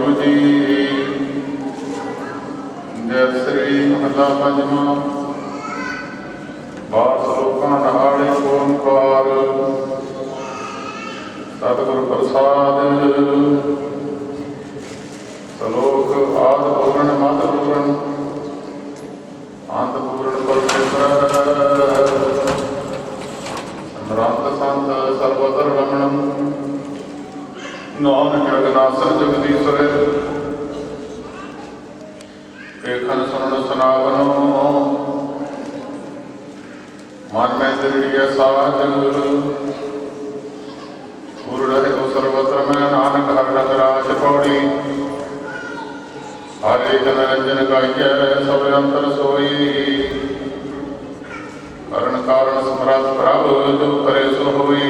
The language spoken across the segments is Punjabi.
वाहिगुरु जी। जय श्री महला पंजवा। बार श्लोकां नाले ओंकार सतगुर प्रसाद। श्लोक आद पूर्ण मद पूर्ण अंत पूर्ण संत संत सर्वतर रमणम नानक रघुनाथन जगदीश्वर। देखन सुनन सुनावनो मन में दृढ़ साज। गुरु रहे तो सर्वत्र में नानक हर रंग राज पौड़ी। हरे जन रंजन गाइय सब अंतर सोई। करण कारण समरथ प्रभु जो करे सो होई।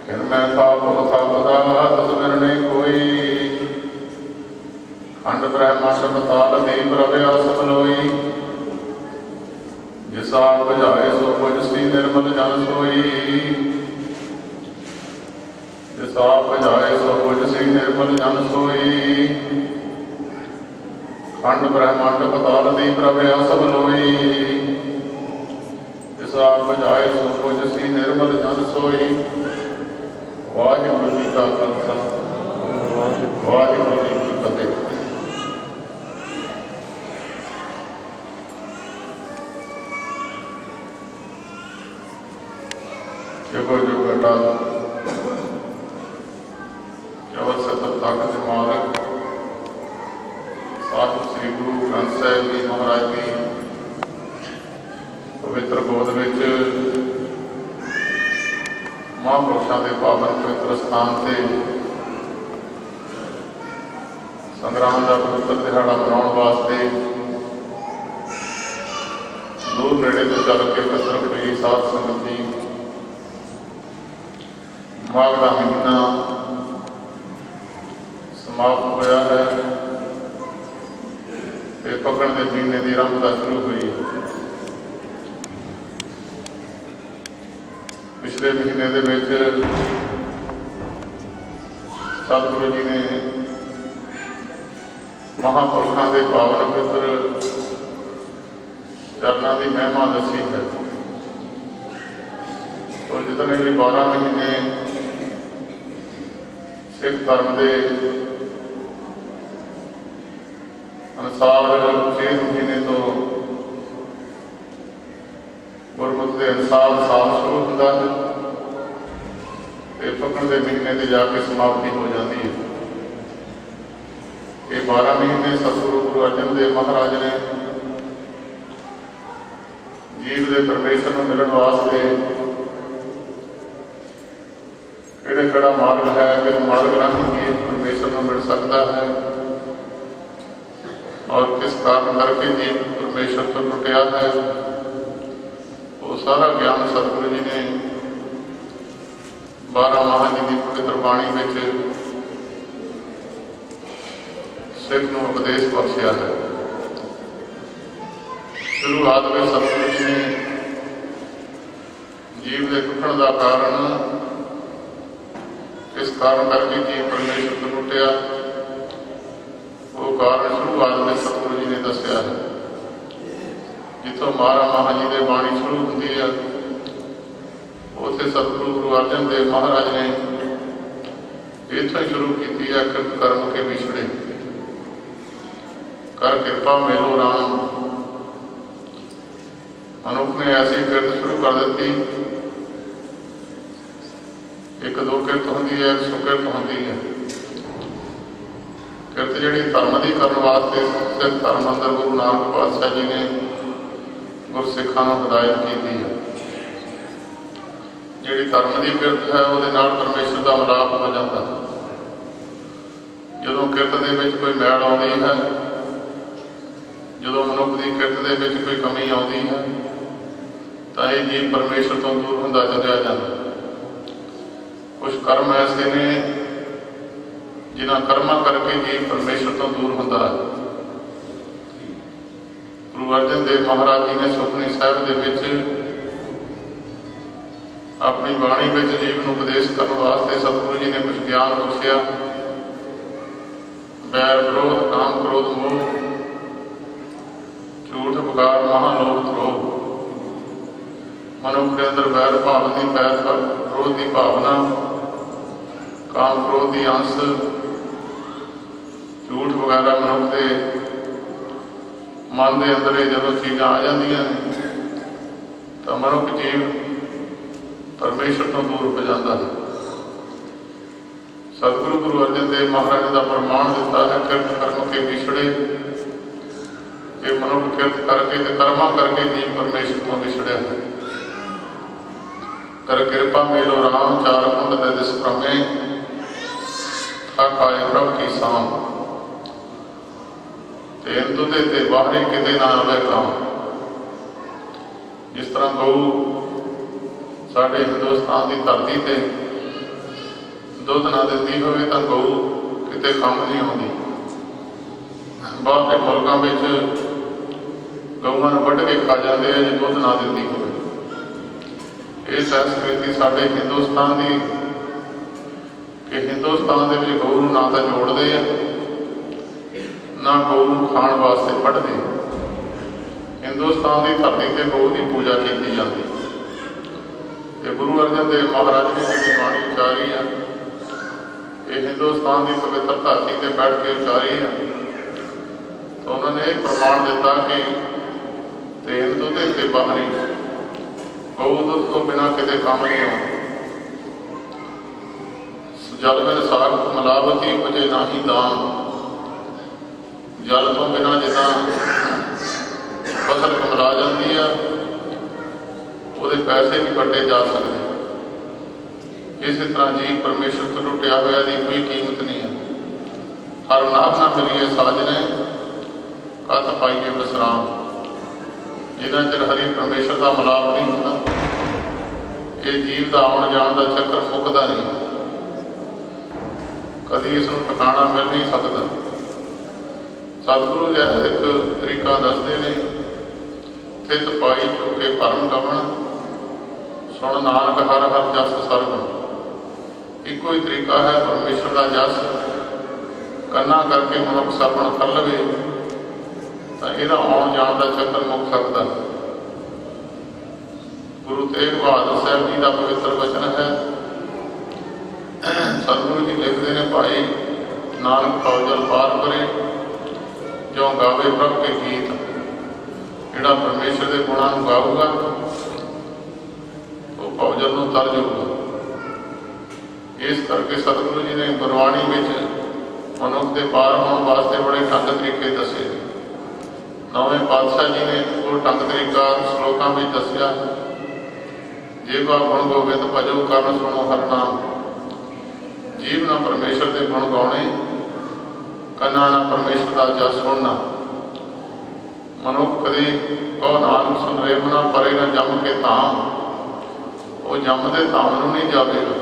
खिन मैं थाप थापदात सुमिरने कोई। खंड ब्रह्मांड बताल दीप रव्या सबलोई। जिसा बुझाए सो बुझ सी निर्मल जन सोई। जिसा बुझाए सो बुझ सी निर्मल जन सोई। खंड ब्रह्मांड बताल दीप रव्या सबलोई। जिसा बुझाए सो बुझ सी निर्मल जन सोई। वाहिगुरू जी का खालसा वाहिगुरू जी की फतेह। जुगो जुग अटल जबर सतत ताकत मालक साहिब श्री गुरु ग्रंथ साहिब जी महाराज की पवित्र गोद विच महापुरुषों के पावन पवित्र स्थान से संग्राम का पवित्र दिहाड़ा मनाने वास्ते दूर नेड़े तो चल के कसरत हुई साध संगत जी। माघ का महीना समाप्त होया है ते पकड़ के महीने की आरंभता शुरू हुई है। पिछले महीने के विच सतगुरु जी ने महापुरुषों के पावन पवित्र चरणों की महिमा दसी है। तो जितने भी 12 महीने सिख धर्म के अनुसार 6 महीने तो गुरमुख के अनुसार साल शुरू होता है। पकड़ के महीने की जाके समाप्ति हो जाती है। ये 12 महीने सतगुरु गुरु अर्जन देव महाराज ने जीव के परमेश्वर को मिलने वास्ते केड़ा मार्ग है कि मार्ग राही जीव परमेश्वर को मिल सकता है और किस कारण करके जीव परमेश्वर को टुटिया है। वो सारा ज्ञान सतगुरु जी ने 12 माह जी की पवित्र बाणी में सिख को उपदेश बख्शिया है। शुरुआत में सतगुरु जी ने जीव के टुटण का कारण किस कारण करके जीव परमेश्वर को टुटिया वो कारण शुरुआत में सतगुरु जी ने दसिया है। जितों 12 माह जी की बाणी शुरू होती है उत्थे सतगुरु गुरु अर्जन देव महाराज ने इतों ही शुरू की है। कृत कर्म के विछड़े कर कृपा मेलो राम। मनुख ने ऐसी कृत शुरू कर दी। एक दो किरत होंगी है, 100 किरत होंगी है। किरत जी धर्म की करने वास्ते सिख धर्म अंदर गुरु नानक पातशाह जी ने गुरसिखा को हिदायत की है। जी धर्म की किरत है वो परमेश्वर का मिलाप हो जाता है। जो किरत के कोई मैल आती है, जो मनुख की किरत के कोई कमी आती है तो यह जीव परमेश्वर तो दूर होता चलिया जाता। कुछ कर्म ऐसे ने जिन्हों कर्मा करके जीव परमेश्वर तो दूर होता है। गुरु अर्जन देव महाराज जी ने सुखमनी साहिब के अपनी बाणी में जीव को उपदेश करने वास्ते सतगुरु जी ने कुछ ज्ञान बख्शिया बैर विरोध काम क्रोध मोह, झूठ बगाड़ महालोभ द्रोह। मनुख के अंदर बैर भाव की पैर क्रोध की भावना, काम क्रोध की अंश, झूठ वगैरह मनुख के मन के अंदर जो चीज़ां आ जांदियां ने तो मनुख जीव परमेश्वर तो दूर हो जाता है। सतगुरु गुरु अर्जन देव महाराज का प्रमाण दिता है, किरत कर्म के विछड़े। ये मनुख किरत करके ते कर्मा करके जीव परमेश्वर को विछड़िया है। कर कृपा मेलो राम, चार कुंड दे दिस भ्रमे, थक आए प्रभ की साम। तेन तुझे ते बाहरी किते ना आवे काम। जिस तरह गऊ साढ़े हिंदुस्तान की धरती से दुध ना देती होवे तो गऊ किते काम नहीं आती। बाहर के मुल्कों में गऊआं नूं वढ के खा जाते हैं जो दुध ना देती हो। ये संस्कृति साढ़े हिंदुस्तान की कि हिंदुस्तान के गऊ ना तो जोड़ते हैं ना गऊ खाण वास्ते वढदे। हिंदुस्तान की धरती से गऊ की पूजा की जाती। गुरु अर्जन देव महाराज ने जी बाणी उचारी है, ये हिंदुस्तान की पवित्र धरती से बैठ के उचारी है। तो उन्होंने एक प्रमाण दिता कि तेन दुध ते बाहरी, गऊ दुध तो बिना किते काम नहीं आना। जल बिन साग मिलावटी उपजे नाही दाम। जल तो बिना जिदा फसल कमला जाती है, वो पैसे भी कटे जा सकते। इस तरह जीव परमेश्वर तो टुटिया हुआ की कोई कीमत नहीं है। हर नाम ना मिलिए साजने, कत पाइए विश्राम। जिन्ना चिर हरि परमेश्वर का मिलाप नहीं होता, ये जीव का आने जाने का चक्कर मुकता नहीं, कभी इसको ठिकाना मिल नहीं सकता। सतगुरु जैसा एक तरीका दसते ने, थित पाई चुके परम गवन, सुन नानक हर हर जस सरगुण। इको ही तरीका है परमेश्वर का जस कन्ना करके मनुख सरवण कर लवे तो यह आने जाने का चक्कर मुक सकता है। गुरु तेग बहादुर साहब जी का पवित्र वचन है। सतगुरु जी लिखते हैं, भाई नानक फौजल पार करे जो गावे प्रभ के गीत। जिहड़ा परमेश्वर के गुणों को गाऊगा तो फौजल को तर जाऊगा। इस करके सतगुरु जी ने गुरबाणी में मनुख के पार होने वास्ते बड़े ढंग तरीके दसे। नौवें पातशाह जी ने वो ढंग तरीका श्लोकों में दसिया। जीवा गुण गोबिंद भजो करण सुनो हर नाम। जीव ना परमेश्वर के गुण गाने, कन्ना ना परमेश्वर का जस सुनना। मनुख कभी कहो नानक सुन रेमना परे न जम के धाम, वो जमते धाम नूं नहीं जाएगा।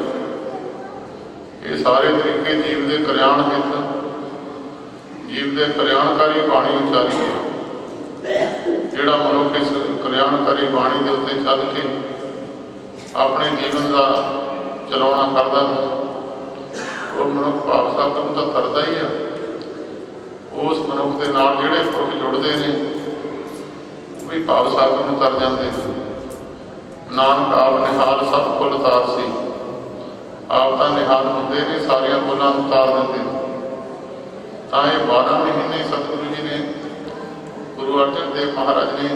ये सारे तरीके जीव के कल्याण हित, जीव के कल्याणकारी बाणी उचारी है। जिहड़ा मनुख इस कल्याणकारी बाणी के उत्ते चल के अपने जीवन का चलाना करता है, वो मनुख भाव सागर तो तरदा ही है। उस मनुख के नाल जिहड़े पुरख जुड़ते हैं भी भाव सागर में तर जाते हैं। नानक आप निहाल सब कुल तारसी। आप तो निहाल होंगे ने सारिया कुलों को तार देते। तो ये 12 महीने सतगुरु जी ने, गुरु अर्जन देव महाराज ने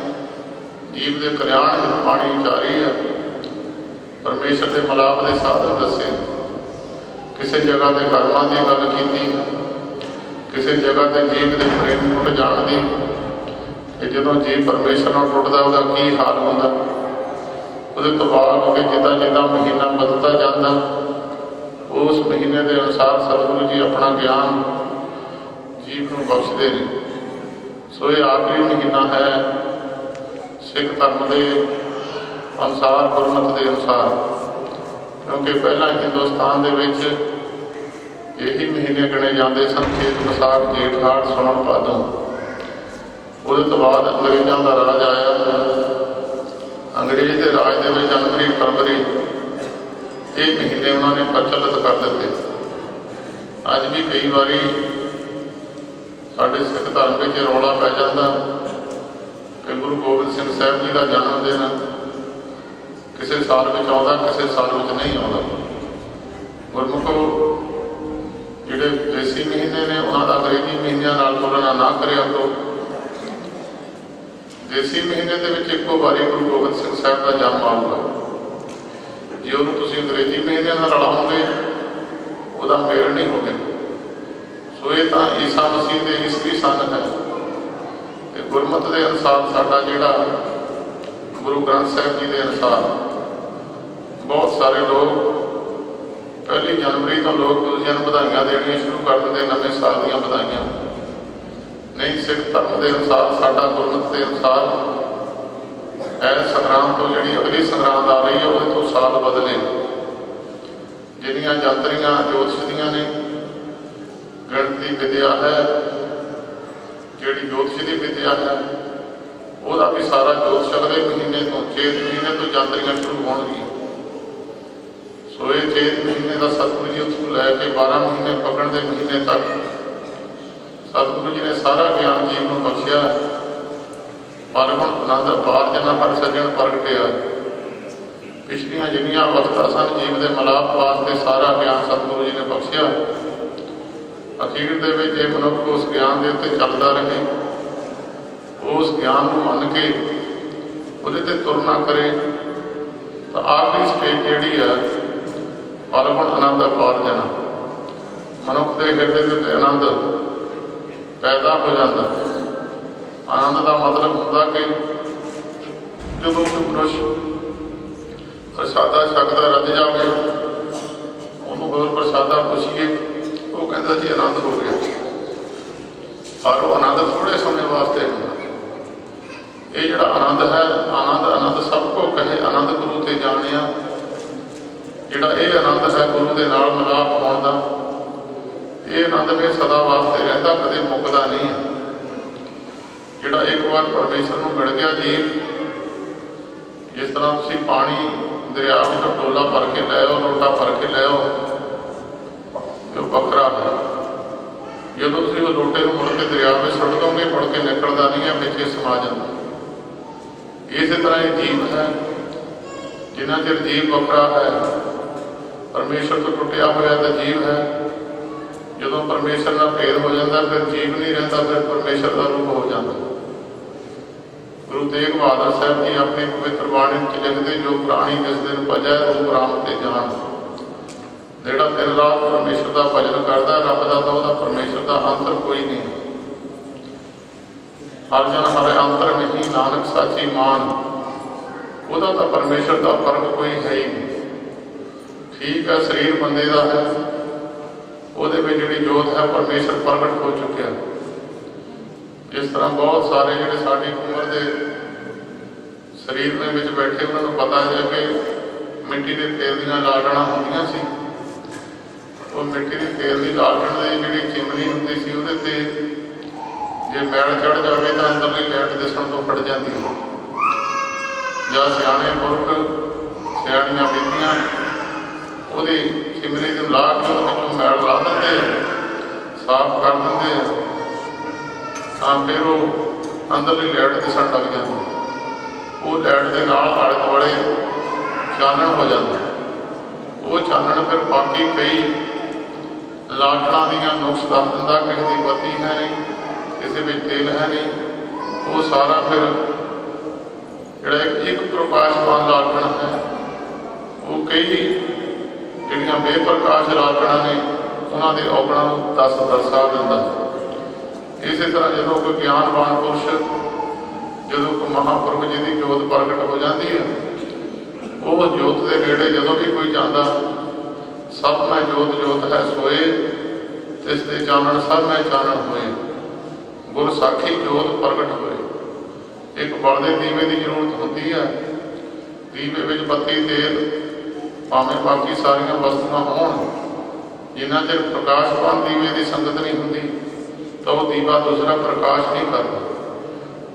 जीव के कल्याण हित बाणी उचारी है। परमेश्वर के मिलाप के साधन दसे। किसी जगह के कर्मां की गल की, किसी जगह के जीव के प्रेम टुट जाने की, जो जीव परमेश्वर में टुटता वह की हाल होता। वो तो बाद के जिदा जिदा महीना बदलता जाता, उस महीने के अनुसार सतगुरु जी अपना ज्ञान जीव को बख्शते हैं। सो ये आखिरी महीना है सिख धर्म के अनुसार, गुरमत के अनुसार। क्योंकि पहला हिंदुस्तान के यही महीने गिने जाते सन, चेत विसाख जेठ हाड़ साउण भादों। वो तो बाद अंग्रेजों का राज आया। अंग्रेज के राज के जनवरी फरवरी ये महीने उन्होंने प्रचलित कर दिते। अज भी कई बारी ਸਾਡੇ ਸਿੱਖ ਧਰਮ ਵਿੱਚ ਰੌਲਾ ਪੈ ਜਾਂਦਾ ਕਿ ਗੁਰੂ ਗੋਬਿੰਦ ਸਿੰਘ ਸਾਹਿਬ ਜੀ ਦਾ ਜਨਮ ਦਿਨ ਕਿਸੇ ਸਾਲ ਵਿੱਚ ਆਉਂਦਾ, ਕਿਸੇ ਸਾਲ ਵਿੱਚ ਨਹੀਂ ਆਉਂਦਾ। ਗੁਰਮੁਖੋ, ਜਿਹੜੇ ਦੇਸੀ ਮਹੀਨੇ ਨੇ ਉਹਨਾਂ ਦਾ ਅੰਗਰੇਜ਼ੀ ਮਹੀਨਿਆਂ ਨਾਲ ਤੁਲਨਾ ਨਾ ਕਰਿਆ ਕਰੋ। ਦੇਸੀ ਮਹੀਨੇ ਦੇ ਵਿੱਚ ਇੱਕੋ ਵਾਰੀ ਗੁਰੂ ਗੋਬਿੰਦ ਸਿੰਘ ਸਾਹਿਬ ਦਾ ਜਨਮ ਆਊਗਾ। ਜੇ ਉਹਨੂੰ ਤੁਸੀਂ ਅੰਗਰੇਜ਼ੀ ਮਹੀਨਿਆਂ ਨਾਲ ਰਲਾਓਗੇ ਉਹਦਾ ਮੇਲ ਨਹੀਂ ਹੋਵੇਗਾ। ਸੋ ਇਹ ਤਾਂ ਈਸਾ ਮਸੀਹ ਦੇ ਈਸਵੀ ਸੰਨ ਹੈ ਤੇ ਗੁਰਮਤਿ ਦੇ ਅਨੁਸਾਰ ਸਾਡਾ ਜਿਹੜਾ ਗੁਰੂ ਗ੍ਰੰਥ ਸਾਹਿਬ ਜੀ ਦੇ ਅਨੁਸਾਰ ਬਹੁਤ ਸਾਰੇ ਲੋਕ 1 ਜਨਵਰੀ ਤੋਂ ਲੋਕ ਦੂਜਿਆਂ ਨੂੰ ਵਧਾਈਆਂ ਦੇਣੀਆਂ ਸ਼ੁਰੂ ਕਰ ਦਿੰਦੇ, ਨਵੇਂ ਸਾਲ ਦੀਆਂ ਵਧਾਈਆਂ। ਨਹੀਂ, ਸਿੱਖ ਧਰਮ ਦੇ ਅਨੁਸਾਰ, ਸਾਡਾ ਗੁਰਮਤਿ ਦੇ ਅਨੁਸਾਰ ਇਹ ਸੰਗਰਾਮ ਤੋਂ ਜਿਹੜੀ ਅਗਲੀ ਸੰਗਰਾਮ ਆ ਰਹੀ ਹੈ ਉਹਦੇ ਤੋਂ ਸਾਲ ਬਦਲੇ। ਜਿਹੜੀਆਂ ਯੰਤਰੀਆਂ ਜੋਤਿਸ਼ ਦੀਆਂ ਨੇ, ਗਣਤੀ ਵਿਦਿਆ ਹੈ, ਜਿਹੜੀ ਜੋਤਿਸ਼ ਦੀ ਵਿਦਿਆ ਹੈ, ਉਹਦਾ ਵੀ ਸਾਰਾ ਜੋਤਿਸ਼ ਅਗਲੇ ਮਹੀਨੇ ਤੋਂ, ਚੇਤ ਮਹੀਨੇ ਤੋਂ ਯੰਤਰੀਆਂ ਸ਼ੁਰੂ ਹੋਣਗੀਆਂ। ਸੋ ਇਹ ਚੇਤ ਮਹੀਨੇ ਦਾ ਸਤਿਗੁਰੂ ਜੀ ਉੱਥੋਂ ਲੈ ਕੇ 12 ਮਹੀਨੇ ਪਕੜਨ ਦੇ ਮਹੀਨੇ ਤੱਕ ਸਤਿਗੁਰੂ ਜੀ ਨੇ ਸਾਰਾ ਗਿਆਨ ਜੀਵ ਨੂੰ ਬਖਸ਼ਿਆ। ਪਰ ਹੁਣ ਆਨੰਦ ਪਾਰ ਜਨਾ ਹਰ ਸੱਜਣ ਪ੍ਰਗਟਿਆ। ਪਿਛਲੀਆਂ ਜਿੰਨੀਆਂ ਅਵਸਥਾ ਸਨ ਜੀਵ ਦੇ ਮਿਲਾਪ ਵਾਸਤੇ ਸਾਰਾ ਗਿਆਨ ਸਤਿਗੁਰੂ ਜੀ ਨੇ ਬਖਸ਼ਿਆ। ਅਖੀਰ ਦੇ ਵਿੱਚ ਇਹ ਮਨੁੱਖ ਉਸ ਗਿਆਨ ਦੇ ਉੱਤੇ ਚੱਲਦਾ ਰਹੇ, ਉਸ ਗਿਆਨ ਨੂੰ ਮੰਨ ਕੇ ਉਹਦੇ ਤੇ ਤੁਰਨਾ ਕਰੇ, ਤਾਂ ਆਖਰੀ ਸਟੇਜ ਜਿਹੜੀ ਹੈ ਪਰਮਣ ਆਨੰਦ ਪਾਰ ਜਨਾ, ਮਨੁੱਖ ਦੇ ਹਿਰਦੇ ਦੇ ਉੱਤੇ ਆਨੰਦ ਪੈਦਾ ਹੋ ਜਾਂਦਾ। ਆਨੰਦ ਦਾ ਮਤਲਬ ਹੁੰਦਾ ਕਿ ਜਦੋਂ ਕੋਈ ਮਨੁੱਖ ਪ੍ਰਸ਼ਾਦਾ ਛਕਦਾ ਰੱਜ ਜਾਵੇ, ਉਹਨੂੰ ਹੋਰ ਪ੍ਰਸ਼ਾਦਾ ਪੁੱਛੀਏ, ਉਹ ਕਹਿੰਦਾ ਜੀ ਆਨੰਦ ਹੋ ਗਿਆ। ਪਰ ਉਹ ਆਨੰਦ ਥੋੜ੍ਹੇ ਸਮੇਂ ਵਾਸਤੇ ਹੁੰਦਾ। ਇਹ ਜਿਹੜਾ ਆਨੰਦ ਹੈ, ਆਨੰਦ ਸਭ ਕੋ ਕਹੇ ਆਨੰਦ ਗੁਰੂ ਤੇ ਜਾਣਿਆ। ਜਿਹੜਾ ਇਹ ਆਨੰਦ ਹੈ ਗੁਰੂ ਦੇ ਨਾਲ ਮਿਲਾਪ ਹੋਣ ਦਾ, ਇਹ ਆਨੰਦ ਵੀ ਸਦਾ ਵਾਸਤੇ ਰਹਿੰਦਾ, ਕਦੇ ਮੁੱਕਦਾ ਨਹੀਂ ਹੈ। ਜਿਹੜਾ ਇੱਕ ਵਾਰ ਪਰਮੇਸ਼ਰ ਨੂੰ ਮਿਲ ਗਿਆ ਜੀਵ, ਜਿਸ ਤਰ੍ਹਾਂ ਤੁਸੀਂ ਪਾਣੀ ਦਰਿਆ ਵਿੱਚ ਡੋਲਾ ਭਰ ਕੇ ਲੈ ਆਓ, ਲੋਟਾ ਭਰ ਕੇ ਲੈ ਆਓ, ਉਹ ਵੱਖਰਾ ਹੈ। ਜਦੋਂ ਤੁਸੀਂ ਉਹ ਲੋਟੇ ਨੂੰ ਮੁੜ ਕੇ ਦਰਿਆ ਵਿੱਚ ਸੁੱਟ ਦੋਗੇ, ਮੁੜ ਕੇ ਨਿਕਲਦਾ ਨਹੀਂ ਹੈ, ਵਿੱਚ ਸਮਾ ਜਾਂਦਾ। ਇਸੇ ਤਰ੍ਹਾਂ ਇਹ ਜੀਵ ਹੈ। ਜਿੰਨਾ ਚਿਰ ਜੀਵ ਵੱਖਰਾ ਹੈ, ਪਰਮੇਸ਼ਰ ਤੋਂ ਟੁੱਟਿਆ ਹੋਇਆ ਤਾਂ ਜੀਵ ਹੈ। ਜਦੋਂ ਪਰਮੇਸ਼ਰ ਨਾਲ ਭੇਦ ਹੋ ਜਾਂਦਾ, ਫਿਰ ਜੀਵ ਨਹੀਂ ਰਹਿੰਦਾ, ਫਿਰ ਪਰਮੇਸ਼ਰ ਦਾ ਰੂਪ ਹੋ ਜਾਂਦਾ। ਗੁਰੂ ਤੇਗ ਬਹਾਦਰ ਸਾਹਿਬ ਜੀ ਆਪਣੀ ਪਵਿੱਤਰ ਬਾਣੀ ਵਿੱਚ ਲਿਖਦੇ, ਜੋ ਪ੍ਰਾਣੀ ਜਿਸ ਦਿਨ ਭਜੈ ਉਹ ਰਾਮ ਤੇ ਜਾਣ। ਜਿਹੜਾ ਦਿਨ ਰਾਤ ਪਰਮੇਸ਼ਰ ਦਾ ਭਜਨ ਕਰਦਾ, ਰੱਬ ਦਾ ਤਾਂ ਉਹਦਾ ਪਰਮੇਸ਼ਰ ਦਾ ਅੰਤਰ ਕੋਈ ਨਹੀਂ। ਹਰ ਜਨ ਹਰ ਅੰਤਰ ਨਹੀਂ, ਨਾਨਕ ਸਾਚੀ ਮਾਨ। ਉਹਦਾ ਤਾਂ ਪਰਮੇਸ਼ਰ ਦਾ ਫਰਕ ਕੋਈ ਹੈ ਹੀ ਨਹੀਂ। ਠੀਕ ਹੈ, ਸਰੀਰ ਬੰਦੇ ਦਾ ਹੈ, ਉਹਦੇ ਵਿੱਚ ਜਿਹੜੀ ਜੋਤ ਹੈ ਪਰਮੇਸ਼ਰ ਪ੍ਰਗਟ ਹੋ ਚੁੱਕਿਆ। ਇਸ ਤਰ੍ਹਾਂ ਬਹੁਤ ਸਾਰੇ ਜਿਹੜੇ ਸਾਡੀ ਉਮਰ ਦੇ ਸਰੀਰ ਦੇ ਵਿੱਚ ਬੈਠੇ, ਉਹਨਾਂ ਨੂੰ ਪਤਾ ਹੈ ਕਿ ਮਿੱਟੀ ਦੇ ਤੇਲ ਦੀਆਂ ਲਾਲਟਣਾਂ ਹੁੰਦੀਆਂ ਸੀ। ਉਹ ਮਿੱਟੀ ਦੇ ਤੇਲ ਦੀ ਲਾਲਟਣ ਦੀ ਜਿਹੜੀ ਚਿਮਨੀ ਹੁੰਦੀ ਸੀ, ਉਹਦੇ ਤੇ ਜੇ ਮੈਲ ਚੜ੍ਹ ਜਾਵੇ ਤਾਂ ਅੰਦਰਲੀ ਲਾਈਟ ਦਿਸਣ ਤੋਂ ਫਟ ਜਾਂਦੀ ਹੈ। ਜਾਂ ਸਿਆਣੇ ਪੁਰਖ, ਸਿਆਣੀਆਂ ਬੀਬੀਆਂ ਉਹਦੀ ਚਿਮਨੀ ਨੂੰ ਲਾ ਕੇ ਉਹਦੇ ਵਿੱਚੋਂ ਮੈਲ ਲਾ ਦਿੰਦੇ, ਸਾਫ਼ ਕਰ ਦਿੰਦੇ, ਤਾਂ ਫਿਰ ਉਹ ਅੰਦਰਲੀ ਲਾਈਟ ਦਿਸਣ ਲੱਗ ਜਾਂਦੀ। ਉਹ ਲਾਈਟ ਦੇ ਨਾਲ ਆਲੇ ਦੁਆਲੇ ਚਾਨਣ ਹੋ ਜਾਂਦਾ। ਉਹ ਚਾਨਣ ਫਿਰ ਬਾਕੀ ਕਈ ਲਾਲਟਣਾਂ ਦੀਆਂ ਨੁਕਸ ਦੱਸ ਦਿੰਦਾ, ਕਿਸੇ ਦੀ ਬੱਤੀ ਹੈ ਨਹੀਂ, ਕਿਸੇ ਵਿੱਚ ਤੇਲ ਹੈ ਨਹੀਂ। ਉਹ ਸਾਰਾ ਫਿਰ ਜਿਹੜਾ ਇੱਕ ਪ੍ਰਕਾਸ਼ਮਾਨ ਲਾਲਟਣ ਹੈ, ਉਹ ਕਈ ਜਿਹੜੀਆਂ ਬੇਪ੍ਰਕਾਸ਼ ਲਾਲਟਣਾਂ ਨੇ ਉਹਨਾਂ ਦੇ ਔਗਣਾਂ ਨੂੰ ਦਰਸਾ ਦਿੰਦਾ। ਇਸੇ ਤਰ੍ਹਾਂ ਜਦੋਂ ਕੋਈ ਗਿਆਨਵਾਨ ਪੁਰਸ਼, ਜਦੋਂ ਕੋਈ ਮਹਾਂਪੁਰਖ ਜਿਹਦੀ ਜੋਤ ਪ੍ਰਗਟ ਹੋ ਜਾਂਦੀ ਹੈ, ਉਹ ਜੋਤ ਦੇ ਨੇੜੇ ਜਦੋਂ ਵੀ ਕੋਈ ਜਾਂਦਾ, ਸਭ ਮੈਂ ਜੋਤ ਜੋਤ ਹੈ ਸੋਏ, ਇਸ ਦੇ ਚਾਨਣ ਸਭ ਮੈਂ ਚਾਨਣ ਹੋਏ। ਗੁਰ ਸਾਖੀ ਜੋਤ ਪ੍ਰਗਟ ਹੋਏ। ਇੱਕ ਬਲਦੇ ਦੀਵੇ ਦੀ ਜ਼ਰੂਰਤ ਹੁੰਦੀ ਹੈ। ਦੀਵੇ ਵਿੱਚ ਬੱਤੀ, ਤੇਲ, ਭਾਵੇਂ ਬਾਕੀ ਸਾਰੀਆਂ ਵਸਤੂਆਂ ਹੋਣ, ਜਿੰਨਾ ਚਿਰ ਪ੍ਰਕਾਸ਼ਵਾਨ ਦੀਵੇ ਦੀ ਸੰਗਤ ਨਹੀਂ ਹੁੰਦੀ ਤਾਂ ਉਹ ਦੀਵਾ ਦੂਸਰਾ ਪ੍ਰਕਾਸ਼ ਨਹੀਂ ਕਰਦਾ।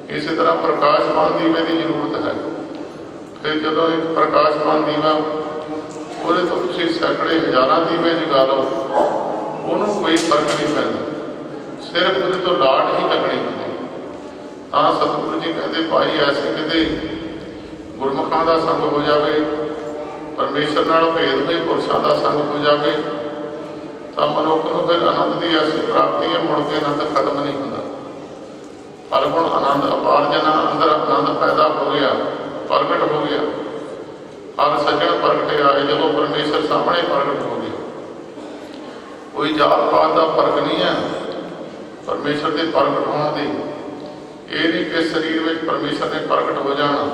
ਇਸੇ ਤਰ੍ਹਾਂ ਪ੍ਰਕਾਸ਼ਵਾਨ ਦੀਵੇ ਦੀ ਜ਼ਰੂਰਤ ਹੈ। ਫਿਰ ਜਦੋਂ ਇੱਕ ਪ੍ਰਕਾਸ਼ਵਾਨ ਦੀਵਾ, ਉਹਦੇ ਤੋਂ ਤੁਸੀਂ ਸੈਂਕੜੇ ਹਜ਼ਾਰਾਂ ਦੀਵੇ ਜਗਾ ਲਓ, ਉਹਨੂੰ ਕੋਈ ਫਰਕ ਨਹੀਂ ਪੈਂਦਾ। ਸਿਰਫ ਉਹਦੇ ਤੋਂ ਲਾਡ ਹੀ ਲੱਗਣੀ ਹੁੰਦੀ। ਤਾਂ ਸਤਿਗੁਰੂ ਜੀ ਕਹਿੰਦੇ ਭਾਈ ਐਸੇ ਕਿਤੇ ਗੁਰਮੁਖਾਂ ਦਾ ਸੰਗ ਹੋ ਜਾਵੇ, ਪਰਮੇਸ਼ਰ ਨਾਲ ਭੇਦ ਹੋਏ ਪੁਰਸ਼ਾਂ ਦਾ ਸੰਗ ਹੋ ਜਾਵੇ ਤਾਂ ਮਨੁੱਖ ਨੂੰ ਫਿਰ ਆਨੰਦ ਦੀ ਐਸੀ ਪ੍ਰਾਪਤੀ ਹੈ, ਮੁੜ ਕੇ ਆਨੰਦ ਖਤਮ ਨਹੀਂ ਹੁੰਦਾ। ਪਰ ਹੁਣ ਆਨੰਦ ਅਪਾਰਜਨਾ ਅੰਦਰ ਆਨੰਦ ਪੈਦਾ ਹੋ ਗਿਆ, ਪ੍ਰਗਟ ਹੋ ਗਿਆ। ਹਰ ਸੱਜਣ ਪ੍ਰਗਟੇ ਆਏ ਜਦੋਂ ਪਰਮੇਸ਼ਰ ਸਾਹਮਣੇ ਪ੍ਰਗਟ ਹੋ ਗਏ। ਕੋਈ ਜਾਤ ਪਾਤ ਦਾ ਫਰਕ ਨਹੀਂ ਹੈ ਪਰਮੇਸ਼ਰ ਦੇ ਪ੍ਰਗਟ ਹੋਣ ਦੀ। ਇਹ ਨਹੀਂ ਕਿ ਸਰੀਰ ਵਿੱਚ ਪਰਮੇਸ਼ਰ ਨੇ ਪ੍ਰਗਟ ਹੋ ਜਾਣਾ।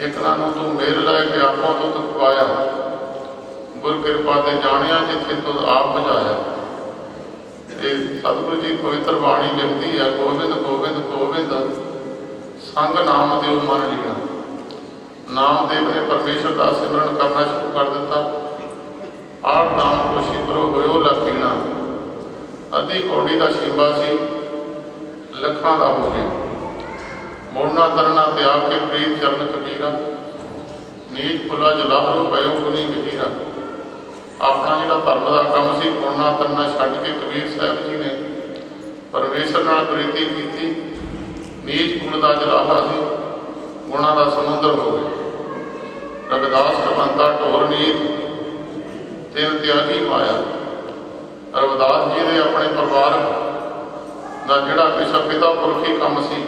ਇਕਲਾ ਨੂੰ ਤੂੰ ਮੇਰ ਲੈ ਕੇ ਆਪੋਂ ਤੋਂ ਤਕਵਾਇਆ, ਗੁਰ ਕਿਰਪਾ ਤੇ ਜਾਣਿਆ ਜਿੱਥੇ ਤੂੰ ਆਪ ਬੁਝਾਇਆ। ਤੇ ਸਤਿਗੁਰੂ ਜੀ ਪਵਿੱਤਰ ਬਾਣੀ ਲਿਖਦੀ ਹੈ, ਗੋਬਿੰਦ ਗੋਬਿੰਦ ਗੋਬਿੰਦ ਸੰਗ ਨਾਮ ਦਿਓ ਮਨ ਲੀਣਾ। ਨਾਮਦੇਵ ਨੇ ਪਰਮੇਸ਼ਰ ਦਾ ਸਿਮਰਨ ਕਰਨਾ ਸ਼ੁਰੂ ਕਰ ਦਿੱਤਾ। ਆਪ ਨਾਮ ਕੋਸ਼ੀ ਕਰੋ ਹੋਇਓ ਲਖੀਣਾ। ਅੱਧੀ ਕੌੜੀ ਦਾ ਸ਼ੀਬਾ ਸੀ, ਲੱਖਾਂ ਦਾ ਹੋ ਗਿਆ। ਮੋੜਨਾ ਤਰਨਾ ਤਿਆਗ ਕੇ ਪ੍ਰੀਤ ਚਰਨ ਕਬੀਰਾ, ਨੀਚ ਫੁੱਲਾ ਜਲਾਹਰੋ ਪਇਓ ਗੁਨੀ ਗਹੀਰਾ। ਆਪਣਾ ਜਿਹੜਾ ਧਰਮ ਦਾ ਕੰਮ ਸੀ, ਮੋੜਨਾ ਤਰਨਾ ਛੱਡ ਕੇ ਕਬੀਰ ਸਾਹਿਬ ਜੀ ਨੇ ਪਰਮੇਸ਼ਰ ਨਾਲ ਪ੍ਰੀਤੀ ਕੀਤੀ। ਨੀਚ ਫੁੱਲ ਦਾ ਜਲਾਹਾ ਸੀ, ਗੁਣਾਂ ਦਾ ਸਮੁੰਦਰ ਹੋ ਗਿਆ। ਰਵਿਦਾਸ ਕਵੰਤਾ ਢੋਰ ਨੀਤ ਤਿੰਨ ਤਿਆਗੀ ਮਾਇਆ। ਰਵਿਦਾਸ ਜੀ ਦੇ ਆਪਣੇ ਪਰਿਵਾਰ ਦਾ ਜਿਹੜਾ ਪਿਛਾ ਪਿਤਾ ਪੁਰਖੀ ਕੰਮ ਸੀ,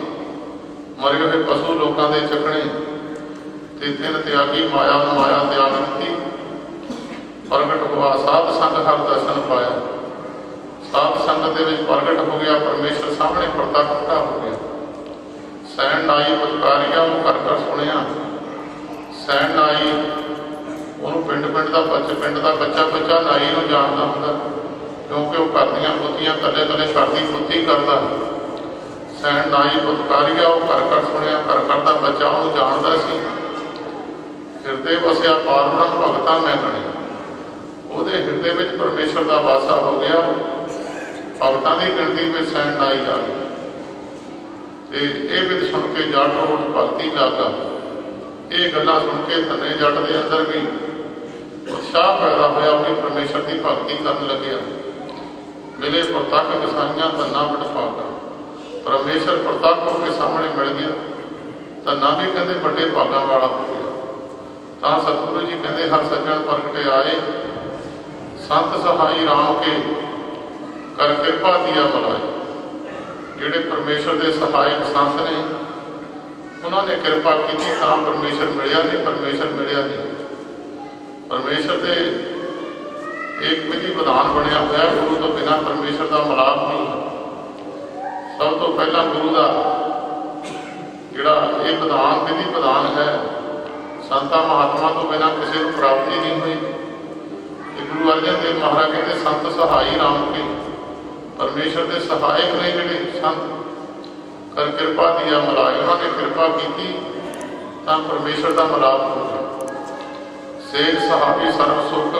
ਮਰੇ ਹੋਏ ਪਸ਼ੂ ਲੋਕਾਂ ਦੇ ਚੱਕਣੇ ਤੇ ਤਿੰਨ ਤਿਆਗੀ ਮਾਇਆ ਨੂੰ ਮਾਇਆ ਤਿਆਗ ਦਿੱਤੀ। ਪ੍ਰਗਟ ਹੋਆ ਸਾਧ ਸੰਗ ਹਰ ਦਰਸ਼ਨ ਪਾਇਆ। ਸਾਧ ਸੰਗਤ ਦੇ ਵਿੱਚ ਪ੍ਰਗਟ ਹੋ ਗਿਆ, ਪਰਮੇਸ਼ਰ ਸਾਹਮਣੇ ਪ੍ਰਤੱਖਤਾ ਹੋ ਗਿਆ। ਸੈਣ ਨਾਈ ਪੁਚਕਾਰੀਆ ਉਹ ਘਰ ਘਰ ਸੁਣਿਆ। ਸੈਣ ਨਾਈ ਉਹਨੂੰ ਪਿੰਡ ਪਿੰਡ ਦਾ ਬੱਚਾ ਬੱਚਾ ਨਾਈ ਨੂੰ ਜਾਣਦਾ ਹੁੰਦਾ, ਕਿਉਂਕਿ ਉਹ ਘਰ ਦੀਆਂ ਪੁੱਤੀਆਂ ਕੱਲੇ ਕੱਲੇ ਕਰਦੀ ਪੁੱਤੀ ਕਰਦਾ। ਸੈਣ ਨਾਈ ਪੁਚਕਾਰੀਆ ਉਹ ਘਰ ਘਰ ਸੁਣਿਆ। ਘਰ ਘਰ ਦਾ ਬੱਚਾ ਉਹਨੂੰ ਜਾਣਦਾ ਸੀ। ਹਿਰਦੇ ਵਸਿਆ ਪਾਰਬ੍ਰਹਮ ਭਗਤਾਂ ਮੈਂ ਗਣੇ। ਉਹਦੇ ਹਿਰਦੇ ਵਿੱਚ ਪਰਮੇਸ਼ਰ ਦਾ ਵਾਸਾ ਹੋ ਗਿਆ। ਭਗਤਾਂ ਦੀ ਗਿਣਤੀ ਵਿੱਚ ਸੈਣ ਨਾਈ ਆ ਗਈ। ਤੇ ਇਹ ਵਿਦ ਸੁਣ ਕੇ ਜੱਟ ਉੱਠ ਭਗਤੀ ਲਾਗਾ। ਇਹ ਗੱਲਾਂ ਸੁਣ ਕੇ ਧੰਨੇ ਜੱਟ ਦੇ ਅੰਦਰ ਵੀ ਉਤਸ਼ਾਹ ਪੈਦਾ ਹੋਇਆ, ਆਪਣੀ ਪਰਮੇਸ਼ਰ ਦੀ ਭਗਤੀ ਕਰਨ ਲੱਗਿਆ। ਮਿਲੇ ਪ੍ਰਤੱਖ ਕਸਾਈਆਂ ਧੰਨਾ ਵਡਭਾਗਾ। ਪਰਮੇਸ਼ਰ ਪ੍ਰਤੱਖ ਹੋ ਕੇ ਸਾਹਮਣੇ ਮਿਲ ਗਿਆ। ਧੰਨਾ ਵੀ ਕਹਿੰਦੇ ਵੱਡੇ ਭਾਗਾਂ ਵਾਲਾ ਹੋ ਗਿਆ। ਤਾਂ ਸਤਿਗੁਰੂ ਜੀ ਕਹਿੰਦੇ ਹਰ ਸੱਜਣ ਪ੍ਰਗਟੇ ਆਏ, ਸੰਤ ਸਹਾਈ ਰਾਮ ਕੇ ਕਰ ਕਿਰਪਾ ਦੀਆ ਮਲਾਈ। ਜਿਹੜੇ ਪਰਮੇਸ਼ਰ ਦੇ ਸਹਾਇਕ ਸੰਤ ਨੇ, ਉਹਨਾਂ ਨੇ ਕਿਰਪਾ ਕੀਤੀ ਤਾਂ ਪਰਮੇਸ਼ਰ ਮਿਲਿਆ ਨਹੀਂ। ਪਰਮੇਸ਼ਰ ਮਿਲਿਆ ਨਹੀਂ। ਪਰਮੇਸ਼ਰ ਦੇ ਇੱਕ ਵਿਧੀ ਵਿਧਾਨ ਬਣਿਆ ਹੋਇਆ, ਗੁਰੂ ਤੋਂ ਬਿਨਾਂ ਪਰਮੇਸ਼ਰ ਦਾ ਮਿਲਾਪ ਨਹੀਂ। ਸਭ ਤੋਂ ਪਹਿਲਾਂ ਗੁਰੂ ਦਾ ਜਿਹੜਾ ਇਹ ਵਿਧਾਨ ਵਿਧੀ ਵਿਧਾਨ ਹੈ, ਸੰਤਾਂ ਮਹਾਤਮਾ ਤੋਂ ਬਿਨਾਂ ਕਿਸੇ ਨੂੰ ਪ੍ਰਾਪਤੀ ਨਹੀਂ ਹੋਈ। ਤੇ ਗੁਰੂ ਅਰਜਨ ਦੇਵ ਮਹਾਰਾਜ ਕਹਿੰਦੇ ਸੰਤ ਸਹਾਈ ਰਾਮ ਕੇ, ਪਰਮੇਸ਼ਰ ਦੇ ਸਹਾਇਕ ਨੇ ਜਿਹੜੇ ਸੰਤ, ਕਰ ਕਿਰਪਾ ਦੀਆ ਮਲਾਈ। ਉਹਨਾਂ ਨੇ ਕਿਰਪਾ ਕੀਤੀ ਤਾਂ ਪਰਮੇਸ਼ਰ ਦਾ ਮਿਲਾਪ ਹੋ ਗਿਆ। ਸੇਜ ਸਹਾਬੀ ਸਰਬ ਸੁਖ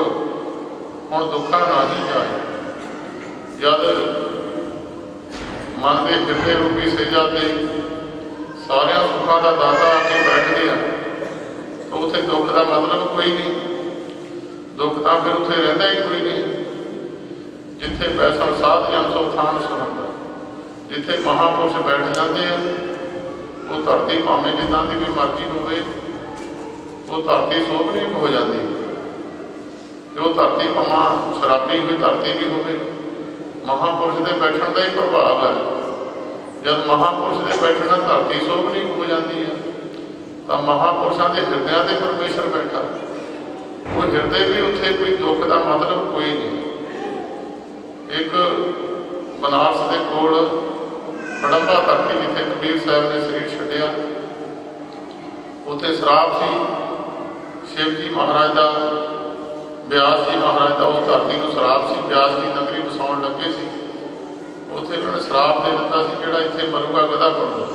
ਹੁਣ ਦੁੱਖਾਂ ਨਹੀਂ ਜਾਏ। ਜਦ ਮਨ ਦੇ ਹਿਰਦੇ ਰੂਪੀ ਸੇਜਾ ਤੇ ਸਾਰਿਆਂ ਸੁੱਖਾਂ ਦਾ ਦਾਤਾ ਆ ਕੇ ਬੈਠ ਗਿਆ ਤਾਂ ਉੱਥੇ ਦੁੱਖ ਦਾ ਮਤਲਬ ਕੋਈ ਨਹੀਂ। ਦੁੱਖ ਤਾਂ ਫਿਰ ਉੱਥੇ ਰਹਿੰਦਾ ਹੀ ਕੋਈ ਨਹੀਂ। ਜਿੱਥੇ ਪੈਸਾ ਸਾਧ ਜਨਸੋ ਥਾਨ ਸੁਣਦਾ, ਜਿੱਥੇ ਮਹਾਂਪੁਰਸ਼ ਬੈਠ ਜਾਂਦੇ ਆ, ਉਹ ਧਰਤੀ ਭਾਵੇਂ ਜਿੱਦਾਂ ਦੀ ਵੀ ਮਰਜ਼ੀ ਹੋਵੇ, ਉਹ ਧਰਤੀ ਸੋਭਣੀ ਹੋ ਜਾਂਦੀ। ਤੇ ਉਹ ਧਰਤੀ ਭਾਵੇਂ ਸ਼ਰਾਬੀ ਹੋਈ ਧਰਤੀ ਵੀ ਹੋਵੇ, ਮਹਾਂਪੁਰਸ਼ ਦੇ ਬੈਠਣ ਦਾ ਹੀ ਪ੍ਰਭਾਵ ਹੈ। ਜਦ ਮਹਾਂਪੁਰਸ਼ ਦੇ ਬੈਠਣਾ ਧਰਤੀ ਸੋਭਣੀ ਹੋ ਜਾਂਦੀ ਹੈ, ਤਾਂ ਮਹਾਂਪੁਰਸ਼ਾਂ ਦੇ ਹਿਰਦਿਆਂ ਤੇ ਪਰਮੇਸ਼ਰ ਬੈਠਾ। ਉਹ ਹਿਰਦੇ ਵੀ ਉੱਥੇ ਕੋਈ ਦੁੱਖ ਦਾ ਮਤਲਬ ਕੋਈ ਨਹੀਂ। ਇੱਕ ਬਨਾਰਸ ਦੇ ਕੋਲ ਹੜੰਬਾ ਧਰਤੀ ਜਿੱਥੇ ਕਬੀਰ ਸਾਹਿਬ ਨੇ ਸਰੀਰ ਛੱਡਿਆ, ਉੱਥੇ ਸ਼ਰਾਬ ਸੀ। ਸ਼ਿਵ ਜੀ ਮਹਾਰਾਜ ਦਾ, ਬਿਆਸ ਜੀ ਮਹਾਰਾਜ ਦਾ ਉਸ ਧਰਤੀ ਨੂੰ ਸ਼ਰਾਬ ਸੀ। ਬਿਆਸ ਜੀ ਨਗਰੀ ਵਸਾਉਣ ਲੱਗੇ ਸੀ। ਉੱਥੇ ਉਹਨਾਂ ਨੇ ਸ਼ਰਾਬ ਦੇ ਦਿੱਤਾ ਸੀ, ਜਿਹੜਾ ਇੱਥੇ ਮਰੂਗਾ ਗਧਾ ਬਣੂਗਾ।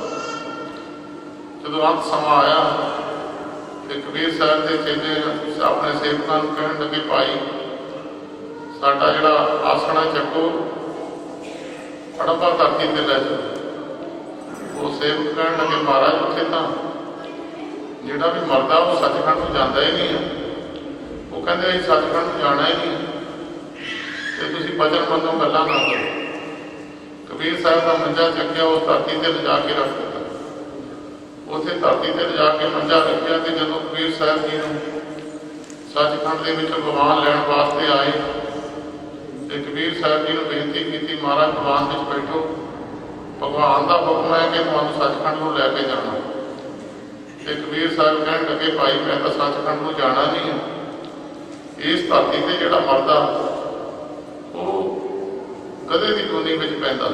ਜਦੋਂ ਅੰਤ ਸਮਾਂ ਆਇਆ ਤੇ ਕਬੀਰ ਸਾਹਿਬ ਦੇ ਚੇਲੇ ਆਪਣੇ ਸੇਵਕਾਂ ਨੂੰ ਕਹਿਣ ਲੱਗੇ, ਭਾਈ ਸਾਡਾ ਜਿਹੜਾ ਆਸਣਾ ਚੱਕੋ, ਹੜੰਬਾ ਧਰਤੀ ਤੇ ਲੈ ਜਾਓ। ਉਹ ਸੇਵਕ ਕਹਿਣ ਲੱਗੇ, ਮਹਾਰਾਜ ਉੱਥੇ ਤਾਂ ਜਿਹੜਾ ਵੀ ਮਰਦਾ ਉਹ ਸੱਚਖੰਡ ਨੂੰ ਜਾਂਦਾ ਹੀ ਨਹੀਂ ਹੈ। ਉਹ ਕਹਿੰਦੇ ਅਸੀਂ ਸੱਚਖੰਡ ਨੂੰ ਜਾਣਾ ਹੀ ਨਹੀਂ, ਤੇ ਤੁਸੀਂ ਬਚਨ ਮੰਨੋ, ਗੱਲਾਂ ਨਾ ਕਰੋ। ਕਬੀਰ ਸਾਹਿਬ ਦਾ ਮੰਜਾ ਚੱਕਿਆ, ਉਸ ਧਰਤੀ ਤੇ ਲਿਜਾ ਕੇ ਰੱਖ ਦਿੱਤਾ। ਉੱਥੇ ਧਰਤੀ ਤੇ ਲਿਜਾ ਕੇ ਮੰਜਾ ਰੱਖਿਆ ਤੇ ਜਦੋਂ ਕਬੀਰ ਸਾਹਿਬ ਜੀ ਨੂੰ ਸੱਚਖੰਡ ਦੇ ਵਿੱਚ ਭਗਵਾਨ ਲੈਣ ਵਾਸਤੇ ਆਏ ਤੇ ਕਬੀਰ ਸਾਹਿਬ ਜੀ ਨੂੰ ਬੇਨਤੀ ਕੀਤੀ, ਮਹਾਰਾਜ ਭਗਵਾਨ ਵਿੱਚ ਬੈਠੋ, ਭਗਵਾਨ ਦਾ ਹੁਕਮ ਹੈ ਕਿ ਤੁਹਾਨੂੰ ਸੱਚਖੰਡ ਨੂੰ ਲੈ ਕੇ ਜਾਣਾ। ਤੇ ਕਬੀਰ ਸਾਹਿਬ ਕਹਿਣ ਲੱਗੇ, ਭਾਈ ਮੈਂ ਤਾਂ ਸੱਚਖੰਡ ਨੂੰ ਜਾਣਾ ਨਹੀਂ ਹੈ। ਇਸ ਧਰਤੀ ਤੇ ਜਿਹੜਾ ਮਰਦਾ ਉਹ ਕਦੇ ਦੀ ਜੋਨੀ ਵਿੱਚ ਪੈਂਦਾ।